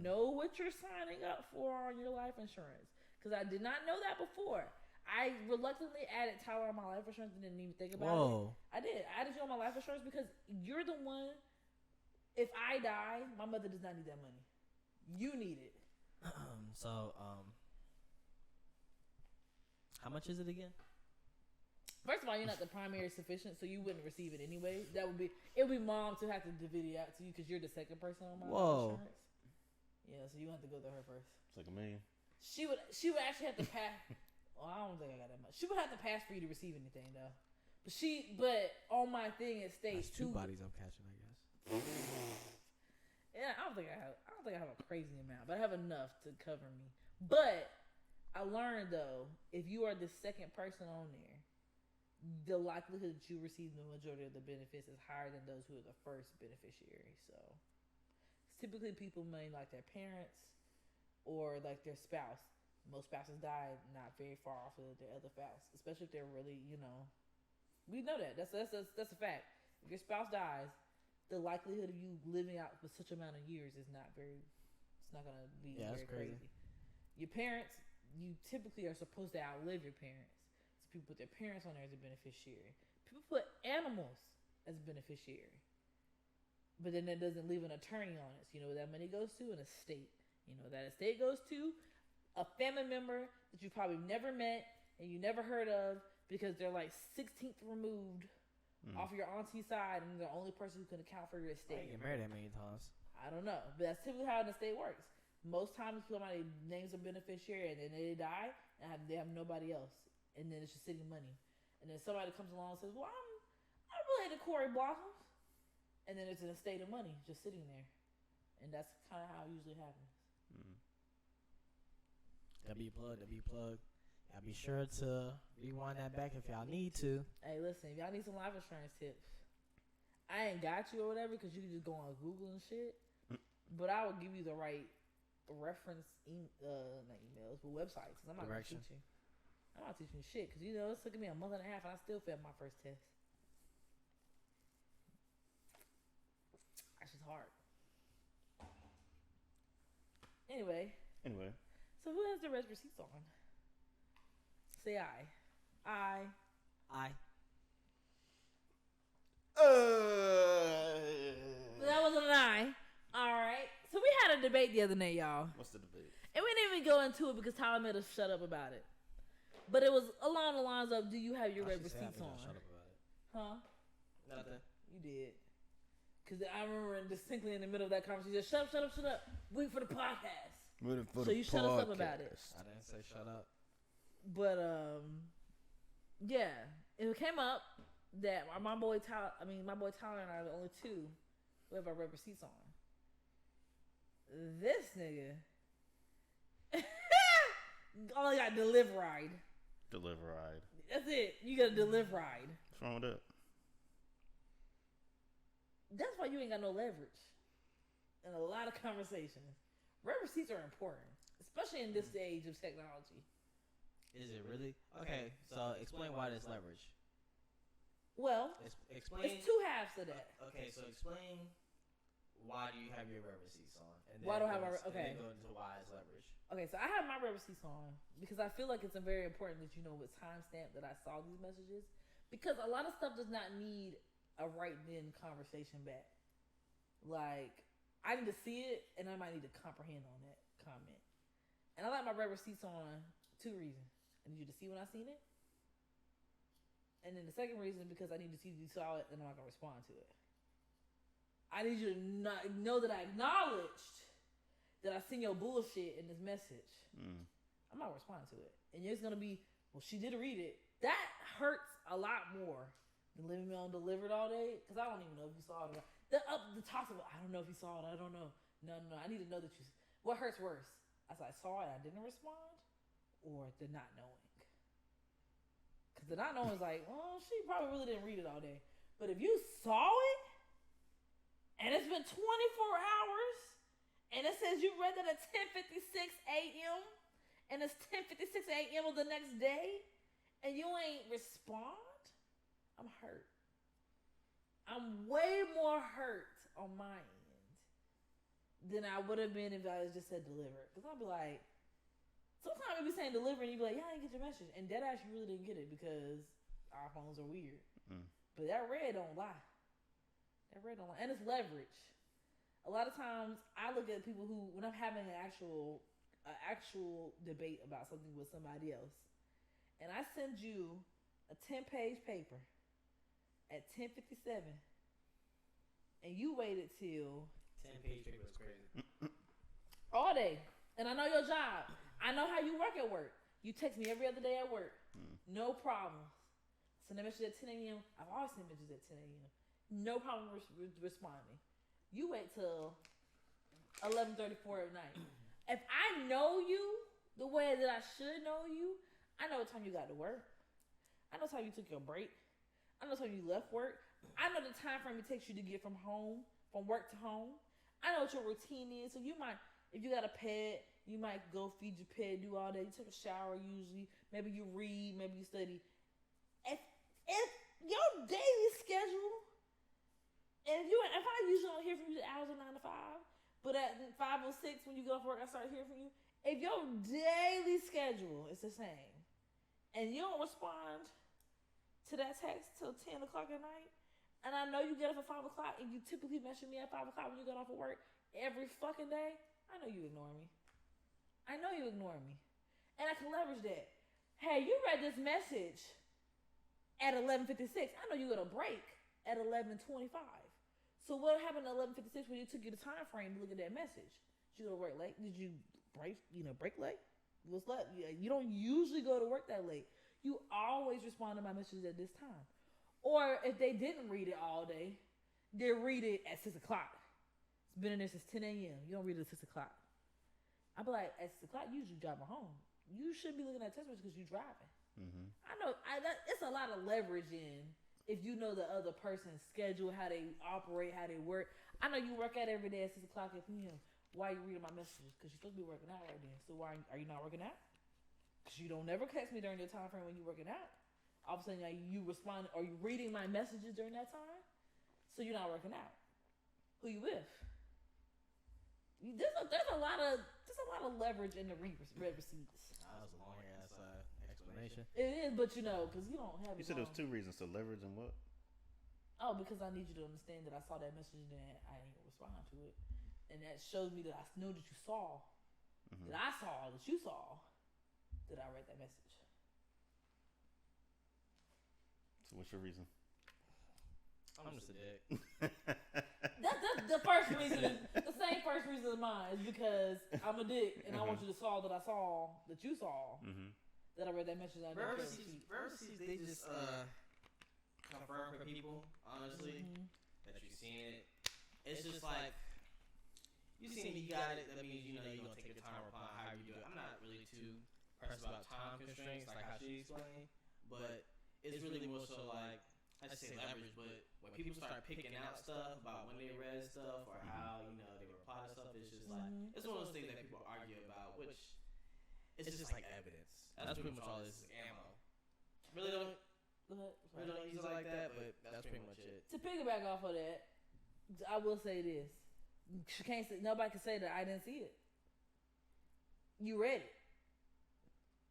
know what you're signing up for on your life insurance. Because I did not know that before. I reluctantly added Tyler on my life insurance and didn't even think about it. I did. I added you on my life insurance because you're the one. If I die, my mother does not need that money. You need it. How much is it again? First of all, you're not the primary sufficient, so you wouldn't receive it anyway. It would be mom to have to divvy it out to you because you're the second person on my life insurance. Yeah, so you have to go to her first. It's like $1 million. She would actually have to pass. Well, I don't think I got that much. She would have to pass for you to receive anything though. But on my thing it states two bodies I'm catching, I guess. Yeah, I don't think I have a crazy amount, but I have enough to cover me. But I learned though, if you are the second person on there, the likelihood that you receive the majority of the benefits is higher than those who are the first beneficiary. So typically people may like their parents or like their spouse. Most spouses die not very far off of their other spouse, especially if they're really, we know that. That's a fact. If your spouse dies, the likelihood of you living out for such amount of years is not going to be very crazy. Your parents, you typically are supposed to outlive your parents. So people put their parents on there as a beneficiary. People put animals as a beneficiary. But then that doesn't leave an attorney on it. So you know where that money goes to? An estate. You know where that estate goes to? A family member that you probably never met and you never heard of because they're like 16th removed off your auntie's side and they're the only person who can account for your estate. You get married that many times. I don't know. But that's typically how an estate works. Most times somebody names a beneficiary and then they die and they have nobody else. And then it's just sitting money. And then somebody comes along and says, well, I'm related to Cori Blossoms. And then it's an estate of money just sitting there. And that's kind of how it usually happens. W plug. Y'all be sure to rewind that back if y'all need to. Hey, listen, if y'all need some life insurance tips, I ain't got you or whatever because you can just go on Google and shit. But I will give you the right reference, not emails, but websites. I'm not going to teach you. I'm not teaching you shit because, it's taking me a month and a half and I still failed my first test. That's just hard. Anyway. So who has the red receipts on? Say I. That wasn't an I. Alright. So we had a debate the other night, y'all. What's the debate? And we didn't even go into it because Tyler made us shut up about it. But it was along the lines of, do you have your red receipts on? Shut up about it. Huh? Nothing. You did. Because I remember distinctly in the middle of that conversation, shut up. Wait for the podcast. So you shut us up about it. I didn't say shut up. But yeah, it came up that my boy Tyler and I are the only two who have our red receipts on. This nigga only got deliver ride. That's it. You got a deliver ride. What's wrong with that? That's why you ain't got no leverage in a lot of conversations. Red receipts are important, especially in this age of technology. Is it really? Okay, so explain why there's leverage. Well, explain. It's two halves to that. Okay, so explain why do you have your red receipts on? And then why do I have my and then go into why it's leverage. Okay, so I have my red receipts on because I feel like it's very important that you know what timestamp that I saw these messages, because a lot of stuff does not need a right then conversation back. Like, I need to see it, and I might need to comprehend on that comment. And I like my red receipts on two reasons. I need you to see when I seen it. And then the second reason is because I need to see you saw it, and I'm not going to respond to it. I need you to not know that I acknowledged that I seen your bullshit in this message. I'm not responding to it. And it's going to be, well, she did read it. That hurts a lot more than leaving me on delivered all day, because I don't even know if you saw it or not. The talks about, I don't know if you saw it. I don't know. No. I need to know that you. What hurts worse? I saw it. I didn't respond, or the not knowing. Because the not knowing is like, well, she probably really didn't read it all day. But if you saw it, and it's been 24 hours, And it says you read that at 10:56 a.m. and it's 10:56 a.m. of the next day, and you ain't respond. I'm hurt. I'm way more hurt on my end than I would have been if I just said delivered. Because I'd be like, sometimes you be saying deliver and you be like, yeah, I didn't get your message. And dead ass, you really didn't get it because our phones are weird. But that red don't lie. That red don't lie. And it's leverage. A lot of times I look at people who, when I'm having an actual debate about something with somebody else, and I send you a 10-page paper at 10:57, and you waited till 10-page paper is crazy. All day. And I know your job. I know how you work at work. You text me every other day at work. No problem. Send a message at 10 a.m. I've always sent messages at 10 a.m. No problem responding. You wait till 11:34 at night. If I know you the way that I should know you, I know what time you got to work. I know what time you took your break. I know what time you left work. I know the time frame it takes you to get from work to home. I know what your routine is. So you might, if you got a pet, you might go feed your pet, do all that. You take a shower usually. Maybe you read, maybe you study. If your daily schedule, if I usually don't hear from you the hours of 9 to 5, but at 5:06 when you go off work, I start hearing from you. If your daily schedule is the same, and you don't respond to that text till 10 o'clock at night, and I know you get up at 5 o'clock, and you typically message me at 5 o'clock when you get off of work every fucking day, I know you ignore me. I know you ignore me. And I can leverage that. Hey, you read this message at 11:56. I know you got a break at 11:25. So what happened at 11:56 when you took you the time frame to look at that message? Did you go to work late? Did you break late? What's late? You don't usually go to work that late. You always respond to my messages at this time. Or if they didn't read it all day, they read it at 6 o'clock. It's been in there since 10 a.m. You don't read it at 6 o'clock. I'll be like, at 6 o'clock, you usually driving home. You shouldn't be looking at text messages because you're driving. Mm-hmm. I know it's a lot of leverage in if you know the other person's schedule, how they operate, how they work. I know you work out every day at 6 o'clock at p.m. Why are you reading my messages? Because you're supposed to be working out right then. So why are you not working out? Because you don't never text me during your time frame when you're working out. All of a sudden, you respond, or you reading my messages during that time, so you're not working out. Who you with? There's a lot of leverage in the read receipts. That was a long ass explanation. It is, but because you don't have. You said there was two reasons to leverage and what? Oh, because I need you to understand that I saw that message and I ain't gonna respond to it, and that shows me that I know that you saw, that I saw, that you saw, that I read that message. So what's your reason? I'm just a dick. That's the first reason. The same first reason as mine is because I'm a dick and I want you to saw that I saw that you saw that I read that message. Versus they just confirm for people, honestly, that you've seen it. It's just like you seen it, you got it. That means you're gonna take your time replying however you do it. I'm not really too pressed about time constraints, like how she explained, but it's really more so like. I just say leverage, but when people start picking out stuff about when they read stuff or how they reply to stuff, it's just like it's one of those things that people argue about, which it's just like evidence. That's pretty much all this is ammo. Really don't use it like that, but that's pretty much it. To piggyback off of that, I will say this: nobody can say that I didn't see it. You read it.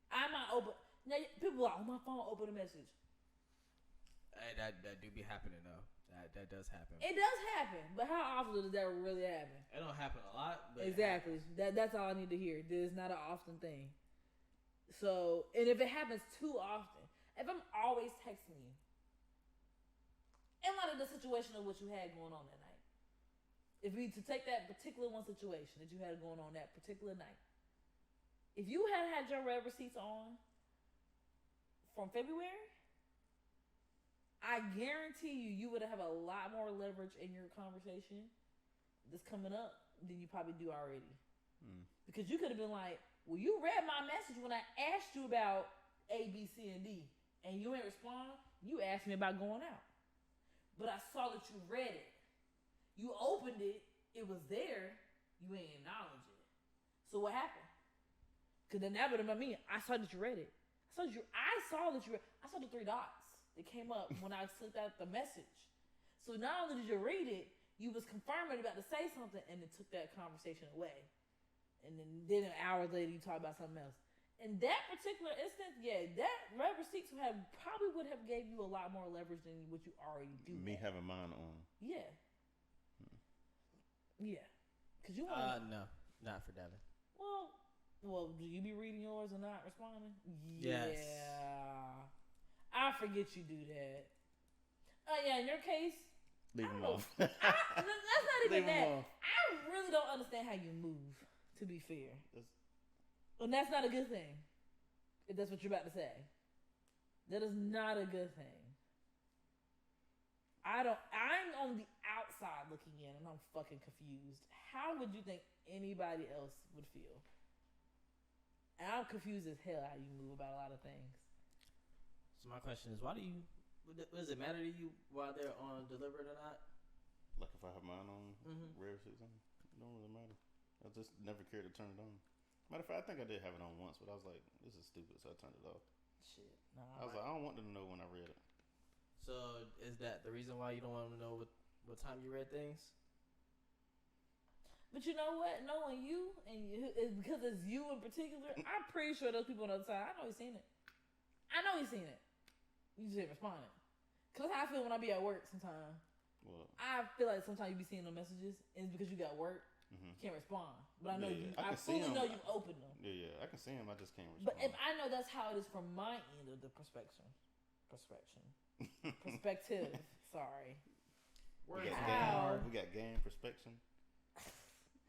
I might open. Now people are like, my phone open a message. That do be happening though. That does happen. It does happen, but how often does that really happen? It don't happen a lot, but exactly. That's all I need to hear. It's not an often thing. So, and if it happens too often, if I'm always texting you, in light of the situation of what you had going on that night, if we to take that particular one situation that you had going on that particular night, if you had your red receipts on from February, I guarantee you would have a lot more leverage in your conversation that's coming up than you probably do already. Because you could have been like, well, you read my message when I asked you about A, B, C, and D, and you ain't respond. You asked me about going out. But I saw that you read it. You opened it. It was there. You ain't acknowledge it. So what happened? Because then that would have been me. I saw that you read it. I saw that you read. I saw the 3 dots that came up when I sent out the message. So not only did you read it, you was confirming about to say something, and it took that conversation away. And then an hour later, you talk about something else. In that particular instance, yeah, that red receipts probably would have gave you a lot more leverage than what you already do. Me having mine on. Yeah. Yeah. Cause you want. No, not for Devon. Well, do you be reading yours and not responding? Yes. Yeah. I forget you do that. Oh yeah, in your case. Leave them off. That's not even Leave that. them off. I really don't understand how you move. To be fair, and that's not a good thing. If that's what you're about to say, that is not a good thing. I'm on the outside looking in, and I'm fucking confused. How would you think anybody else would feel? And I'm confused as hell how you move about a lot of things. So my question is, why do you? Does it matter to you while they're on delivered or not? Like if I have mine on rare shit, it don't really matter. I just never cared to turn it on. Matter of fact, I think I did have it on once, but I was like, this is stupid, so I turned it off. Shit. I was like, I don't want them to know when I read it. So is that the reason why you don't want them to know what time you read things? But you know what? Knowing you, because it's you in particular, I'm pretty sure those people on the other side, I know he's seen it. You just ain't responding. Because how I feel when I be at work sometimes. What? I feel like sometimes you be seeing the messages, and it's because you got work. You can't respond, but I know I fully know you've opened them. Yeah, I can see them. I just can't respond. But if I know that's how it is from my end of the perspective. Sorry. We got game perspection.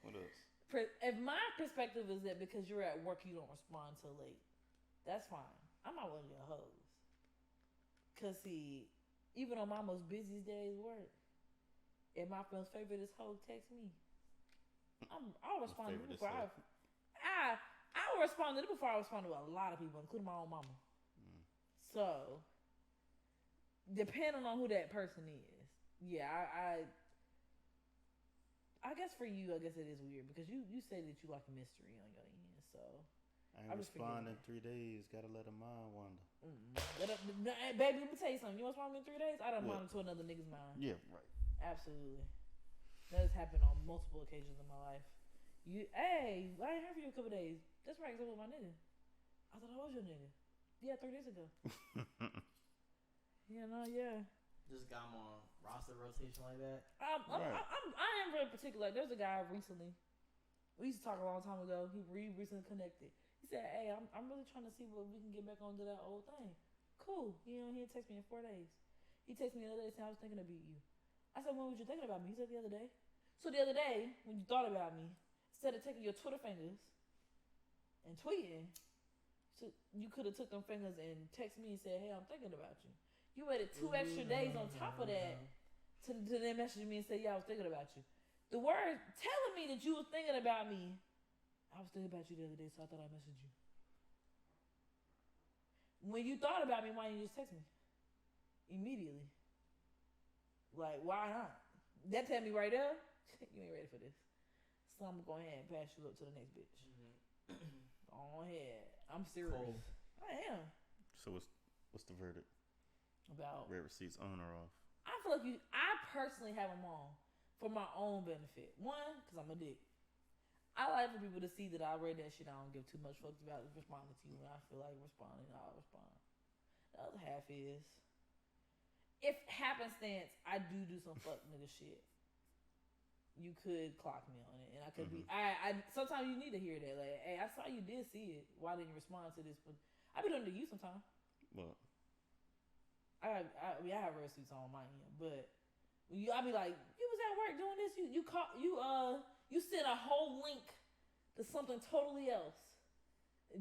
What else? If my perspective is that because you're at work, you don't respond till late, that's fine. I'm not one of your hoes. Cause see, even on my most busiest days work, if my most favorite is hoe text me. I'll respond to it before I'll respond to it before I respond to a lot of people, including my own mama. So, depending on who that person is, yeah, I guess for you, I guess it is weird because you say that you like a mystery on your end, so. I ain't respond in 3 days. Gotta let a mind wander. Baby, let me tell you something. You want to respond in 3 days? I don't mind to another nigga's mind. Yeah, right. Absolutely. That has happened on multiple occasions in my life. I ain't heard from you in a couple days. That's right, except with my nigga. I thought I was your nigga. Yeah, 3 days ago. Yeah. Just got him on roster rotation like that. I am very particular. There's a guy recently. We used to talk a long time ago. He recently connected. He said, "Hey, I'm really trying to see what we can get back onto that old thing." Cool. He texted me in 4 days. He texted me the other day saying I was thinking to beat you. I said, "When was you thinking about me?" He said the other day. So the other day, when you thought about me, instead of taking your Twitter fingers and tweeting, so you could have took them fingers and texted me and said, "Hey, I'm thinking about you." You waited 2 extra days on top of that to then message me and say, "Yeah, I was thinking about you." The word telling me that you was thinking about me. I was thinking about you the other day, so I thought I messaged you. When you thought about me, why didn't you just text me immediately? Like, why not? That tell me right there, you ain't ready for this. So I'm gonna go ahead and pass you up to the next bitch. Go ahead. I'm serious. Cold. I am. So what's the verdict? About red receipts on or off? I feel like I personally have them on for my own benefit. One, because I'm a dick. I like for people to see that I read that shit. I don't give too much fucks about responding to you. When I feel like responding, I'll respond. The other half is, if happenstance, I do some fuck nigga shit, you could clock me on it, and I could be. I sometimes you need to hear that. Like, hey, I saw you did see it. Why didn't you respond to this? But I be doing it to you sometimes. What? I have red suits on my end, but I be like, you was at work doing this. You sent a whole link to something totally else.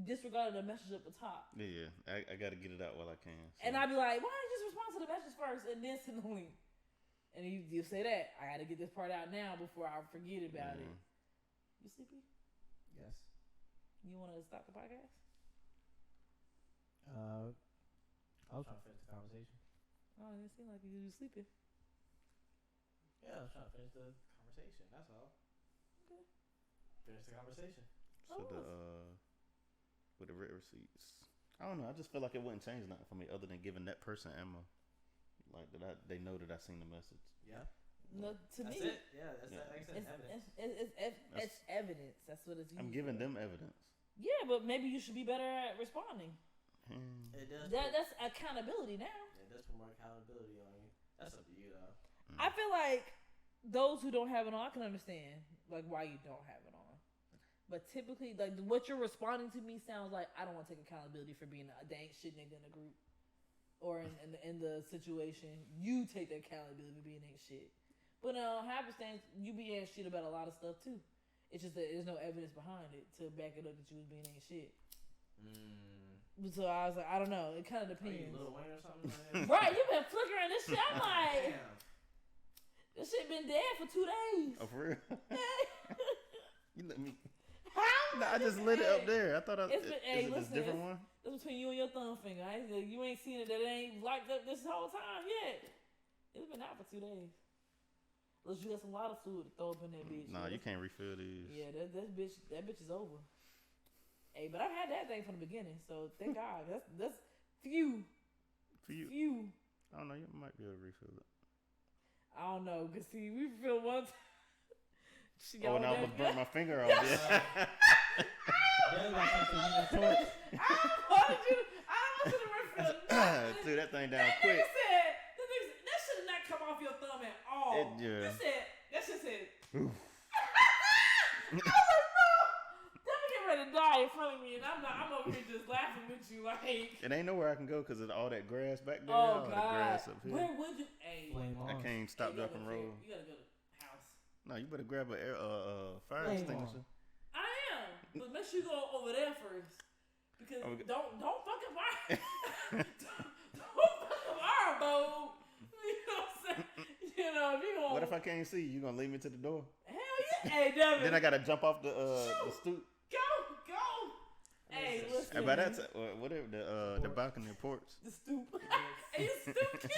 Disregarded the message at the top. Yeah. I gotta get it out while I can. So. And I be like, why don't you just respond to the message first and then send the link? And you say that. I gotta get this part out now before I forget about it. You sleepy? Yes. You wanna stop the podcast? I was trying to finish the conversation. Oh, it seemed like you were sleeping. Yeah, I was trying to finish the conversation. That's all. Okay. Finish the conversation. So with the red receipts, I don't know. I just feel like it wouldn't change nothing for me other than giving that person ammo. Like they know that I seen the message. Yeah. No, to that's me, it. Yeah, that's like I said, evidence. It's evidence. That's what it's used. I'm giving them evidence. Yeah, but maybe you should be better at responding. It does. That's accountability now. It does put more accountability on you. That's up to you, though. I feel like those who don't have it on, I can understand like why you don't have it on. But typically, like what you're responding to me sounds like I don't want to take accountability for being a dang shit nigga in the group or in the situation. You take the accountability for being ain't shit. But happenstance, you be ain't shit about a lot of stuff too. It's just that there's no evidence behind it to back it up that you was being ain't shit. So I was like, I don't know. It kind of depends. Are you Lil Wayne or something? Right, you been flickering this shit. I'm like, damn. This shit been dead for 2 days. Oh, for real? You let me. How? No, I just lit it up there. I thought is it listen, a different one? It's between you and your thumb finger. You ain't seen it that it ain't locked up this whole time yet. It's been out for 2 days. Unless you got some water fluid to throw up in that bitch. Nah, you can't refill these. Yeah, that bitch is over. Hey, but I've had that thing from the beginning, so thank God. That's few. For you. Few. I don't know. You might be able to refill it. I don't know, cause see, we feel one. Oh, now I almost burnt my finger off. I should have refilled. Threw that thing down quick. That should not come off your thumb at all. Yeah. That shit said. I was like, no, Devon get ready to die in front of me, and I'm over here just laughing with you, like. It ain't nowhere I can go because of all that grass back there. Oh all God. the grass up here. Where would you? Hey, I can't stop, drop, and roll. You gotta go to the house. No, you better grab a fire extinguisher. I am, but make sure you go over there first, because don't fucking fire. don't fucking fire, bro. You know what I'm saying? You know if you gonna. What if I can't see? You gonna leave me to the door? Hell yeah, hey Devon. Then I gotta jump off the stoop. Go. Hey, listen. Hey, by that whatever the balcony porch. The stoop. Hey, you stoop kid.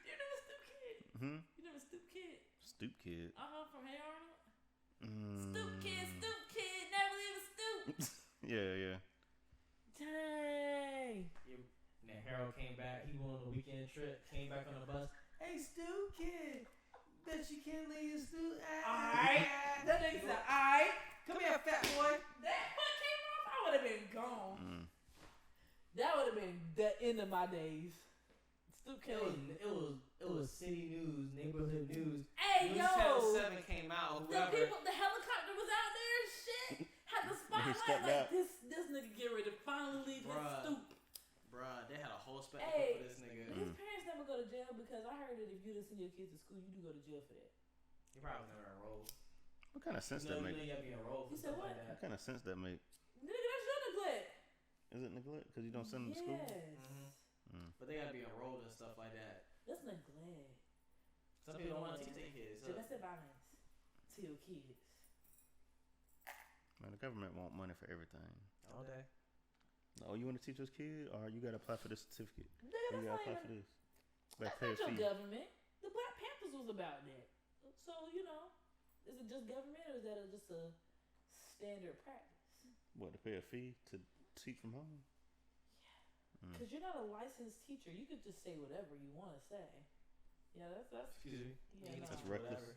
You never stoop kid. You never stoop kid. Stoop kid. From Hey Arnold. Stoop kid, never leave a stoop. Yeah. Dang. And then Harold came back. He went on a weekend trip. Came back on the bus. Hey, Stu kid. Bet you can't leave your Stu. Alright. That nigga said, alright. Come here, fat boy. That one came off, I would have been gone. That would have been the end of my days. Stu kid. It was city news, neighborhood news. Hey, News yo. Channel 7 came out. The helicopter was out there and shit. Had the spotlight like this nigga get ready to finally leave his stoop. Bruh, they had a whole spectacle for this nigga. His parents never go to jail because I heard that if you didn't send your kids to school, you do go to jail for that. He probably was never enrolled. What kind of sense that make? You have to be enrolled for stuff like that. What kind of sense that make? Nigga, that's your neglect. Is it neglect? Because you don't send them to school? Yes. But they gotta be enrolled and stuff like that. That's neglect. Some people don't want to teach their kids. Domestic violence to your kids. Man, the government want money for everything. All day. Oh, you want to teach those kids, or you got to apply for this certificate? Nigga, you got to apply for this. That's not your government. The Black Panthers was about that. So, you know, is it just government, or is that just a standard practice? What, to pay a fee to teach from home? Yeah. Because you're not a licensed teacher. You could just say whatever you want to say. Yeah, that's Excuse me. Yeah, that's reckless. Whatever.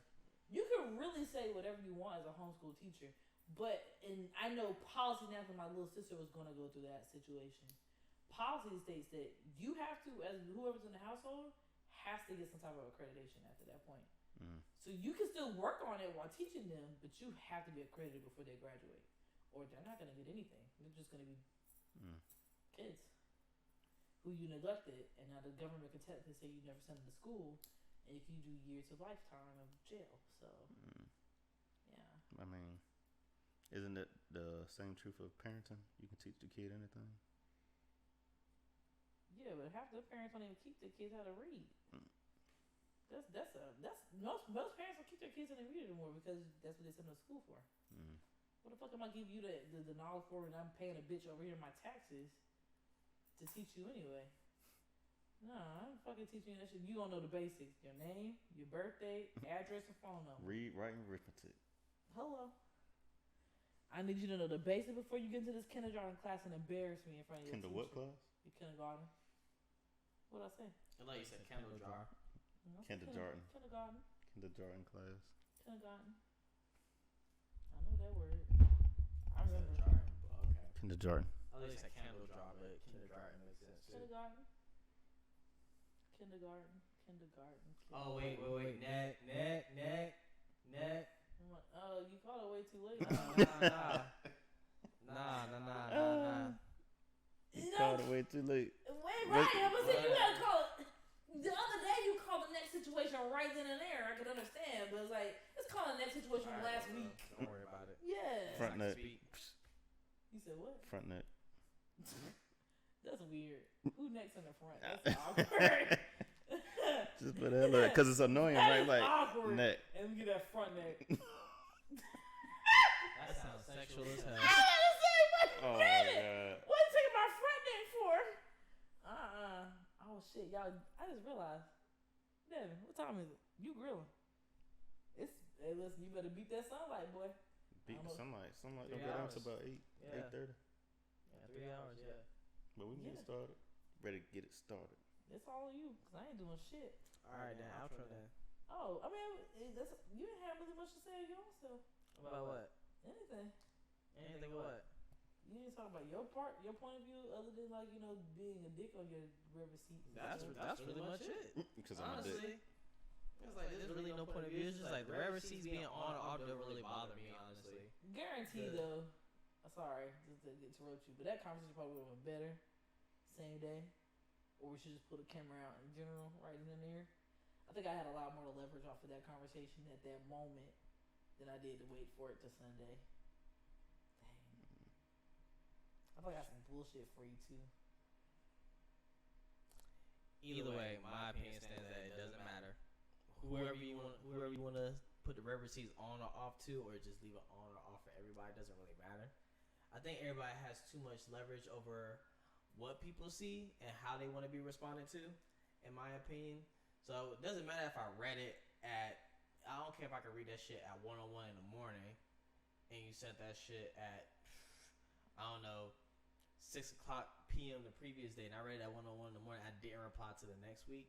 You can really say whatever you want as a homeschool teacher, but I know policy now because my little sister was going to go through that situation. Policy states that you have to, as whoever's in the household, has to get some type of accreditation after that point. So you can still work on it while teaching them, but you have to be accredited before they graduate, or they're not going to get anything. They're just going to be kids who you neglected, and now the government can technically say you never sent them to school, and if you do years of lifetime of jail. So, yeah. I mean, isn't it the same truth of parenting? You can teach the kid anything. Yeah, but half the parents don't even teach their kids how to read. That's most parents don't keep their kids in the read anymore because that's what they send them to school for. What the fuck am I giving you the knowledge for, and I'm paying a bitch over here my taxes to teach you anyway? Nah, I'm fucking teaching you that shit. You don't know the basics: your name, your birthday, address, and phone number. Read, write, and arithmetic. Hello. I need you to know the basic before you get into this kindergarten class and embarrass me in front of your teacher. What class? Your kindergarten. What did I say? I thought you said candle jar. Kindergarten. Kindergarten. Kindergarten class. Kindergarten. I know that word. I remember. Okay. Kindergarten. I thought you said candle jar, but kindergarten makes sense too. Kindergarten. Kindergarten. Kindergarten. Oh wait. Neck. Oh, you called it way too late. Nah. You called it way too late. Wait, right. I was saying you gotta call it. The other day you called the next situation right then and there. I could understand, but it's like it's called the next situation from last week. Don't worry about it. Yeah. Front neck. You said what? Front neck. That's weird. Who next in the front? That's awkward. Just put that look, cause it's annoying, right? Like awkward. Neck. And we get that front neck. That sounds sexual as hell. I gotta say, wait a Oh minute. my god. What you taking my front neck for? Oh shit, y'all! I just realized. Devon, what time is it? You grilling? Hey, listen, you better beat that sunlight, boy. Beat the sunlight. Sunlight don't 3 go down hours. to about 8, Yeah. 8:30. Yeah, 3 hours. Yeah. But we can get it started. Ready to get it started. It's all of you, cause I ain't doing shit. All right, then outro then. Oh, I mean, you didn't have really much to say of your own self. About what? Anything. Anything what? You didn't talk about your part, your point of view, other than like being a dick on your river seat. That's really much it. Because I'm a dick. Honestly, it's like there's really no point of view. It's just like the rubber seats being on or off don't really bother me, honestly. Guaranteed though. Sorry, just to interrupt you, but that conversation probably would have been better same day, or we should just put a camera out in general right in there. I think I had a lot more leverage off of that conversation at that moment than I did to wait for it to Sunday. Dang. I thought I got some bullshit for you too. Either way, my opinion stands that it doesn't matter. Whoever you want to put the rubber seats on or off to, or just leave it on or off for everybody, doesn't really matter. I think everybody has too much leverage over what people see and how they want to be responded to, in my opinion. So it doesn't matter if I read it I don't care if I can read that shit at 1:01 in the morning, and you sent that shit at, I don't know, 6 o'clock p.m. the previous day, and I read it at 1:01 in the morning. I didn't reply to the next week.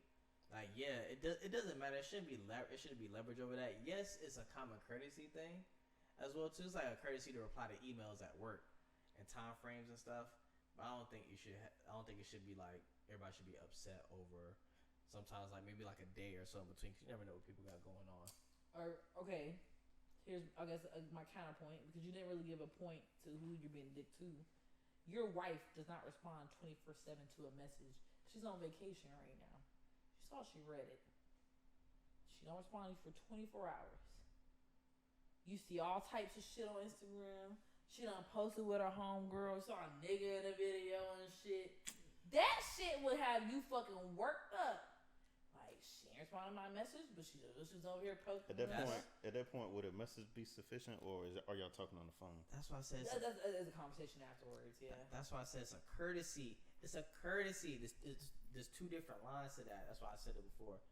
Like, yeah, it doesn't matter. It shouldn't be leverage over that. Yes, it's a common courtesy thing as well too. It's like a courtesy to reply to emails at work and time frames and stuff. But I don't think you should. I don't think it should be like everybody should be upset over. Sometimes like maybe like a day or so in between. 'Cause you never know what people got going on. Or okay, here's I guess my counterpoint, because you didn't really give a point to who you're being a dick to. Your wife does not respond 24/7 to a message. She's on vacation right now. She saw she read it. She don't respond to you for 24 hours. You see all types of shit on Instagram. She done posted with her homegirl. Saw a nigga in a video and shit. That shit would have you fucking worked up. Like, she ain't responding to my message, but she's over here posting. At that point, would a message be sufficient, or are y'all talking on the phone? That's why I said that's a conversation afterwards. Yeah. That's why I said it's a courtesy. It's a courtesy. There's two different lines to that. That's why I said it before.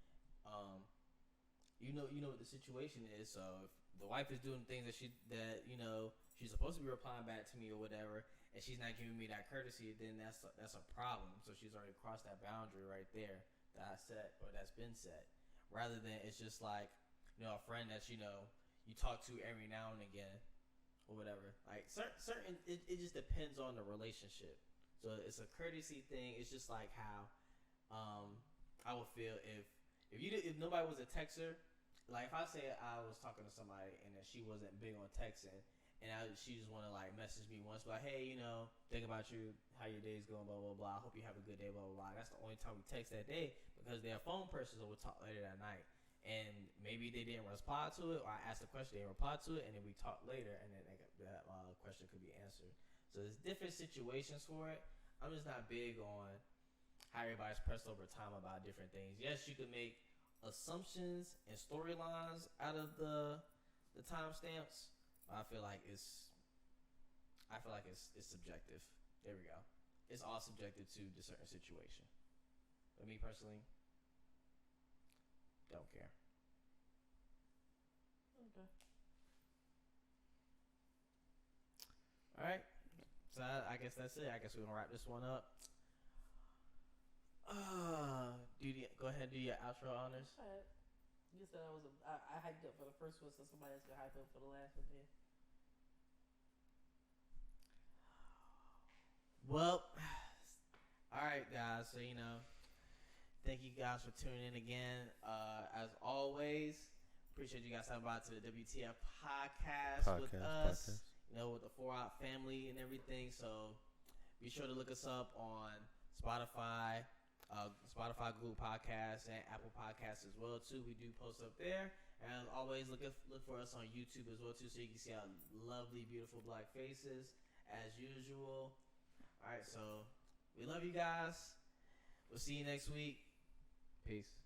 You know what the situation is. So if the wife is doing things that she's supposed to be replying back to me or whatever, and she's not giving me that courtesy, then that's a problem. So she's already crossed that boundary right there that I set or that's been set. Rather than it's just like a friend that you talk to every now and again or whatever. Like certain it just depends on the relationship. So it's a courtesy thing. It's just like how I would feel if nobody was a texter. Like if I say I was talking to somebody and that she wasn't big on texting, and she just want to like message me once, like, hey, think about you, how your day's going, blah blah blah. I hope you have a good day, blah blah blah. That's the only time we text that day, because they're phone persons, or we'll talk later that night. And maybe they didn't reply to it, or I asked a question, they replied to it, and then we talk later, and then that question could be answered. So there's different situations for it. I'm just not big on how everybody's pressed over time about different things. Yes, you can make assumptions and storylines out of the timestamps, but I feel like it's subjective. There we go. It's all subjective to the certain situation. But me personally, don't care. Okay. All right. So I guess that's it. I guess we're gonna wrap this one up. Go ahead and do your outro honors. All right. You said I hyped up for the first one, so somebody else can hype up for the last one then. Well, all right, guys. So thank you guys for tuning in again. As always, appreciate you guys stopping by to the WTF podcast with us. With the 4 Out family and everything. So be sure to look us up on Spotify, Google Podcasts, and Apple Podcasts as well too. We do post up there. And as always, look for us on YouTube as well too, so you can see our lovely, beautiful black faces as usual. All right, so we love you guys. We'll see you next week. Peace.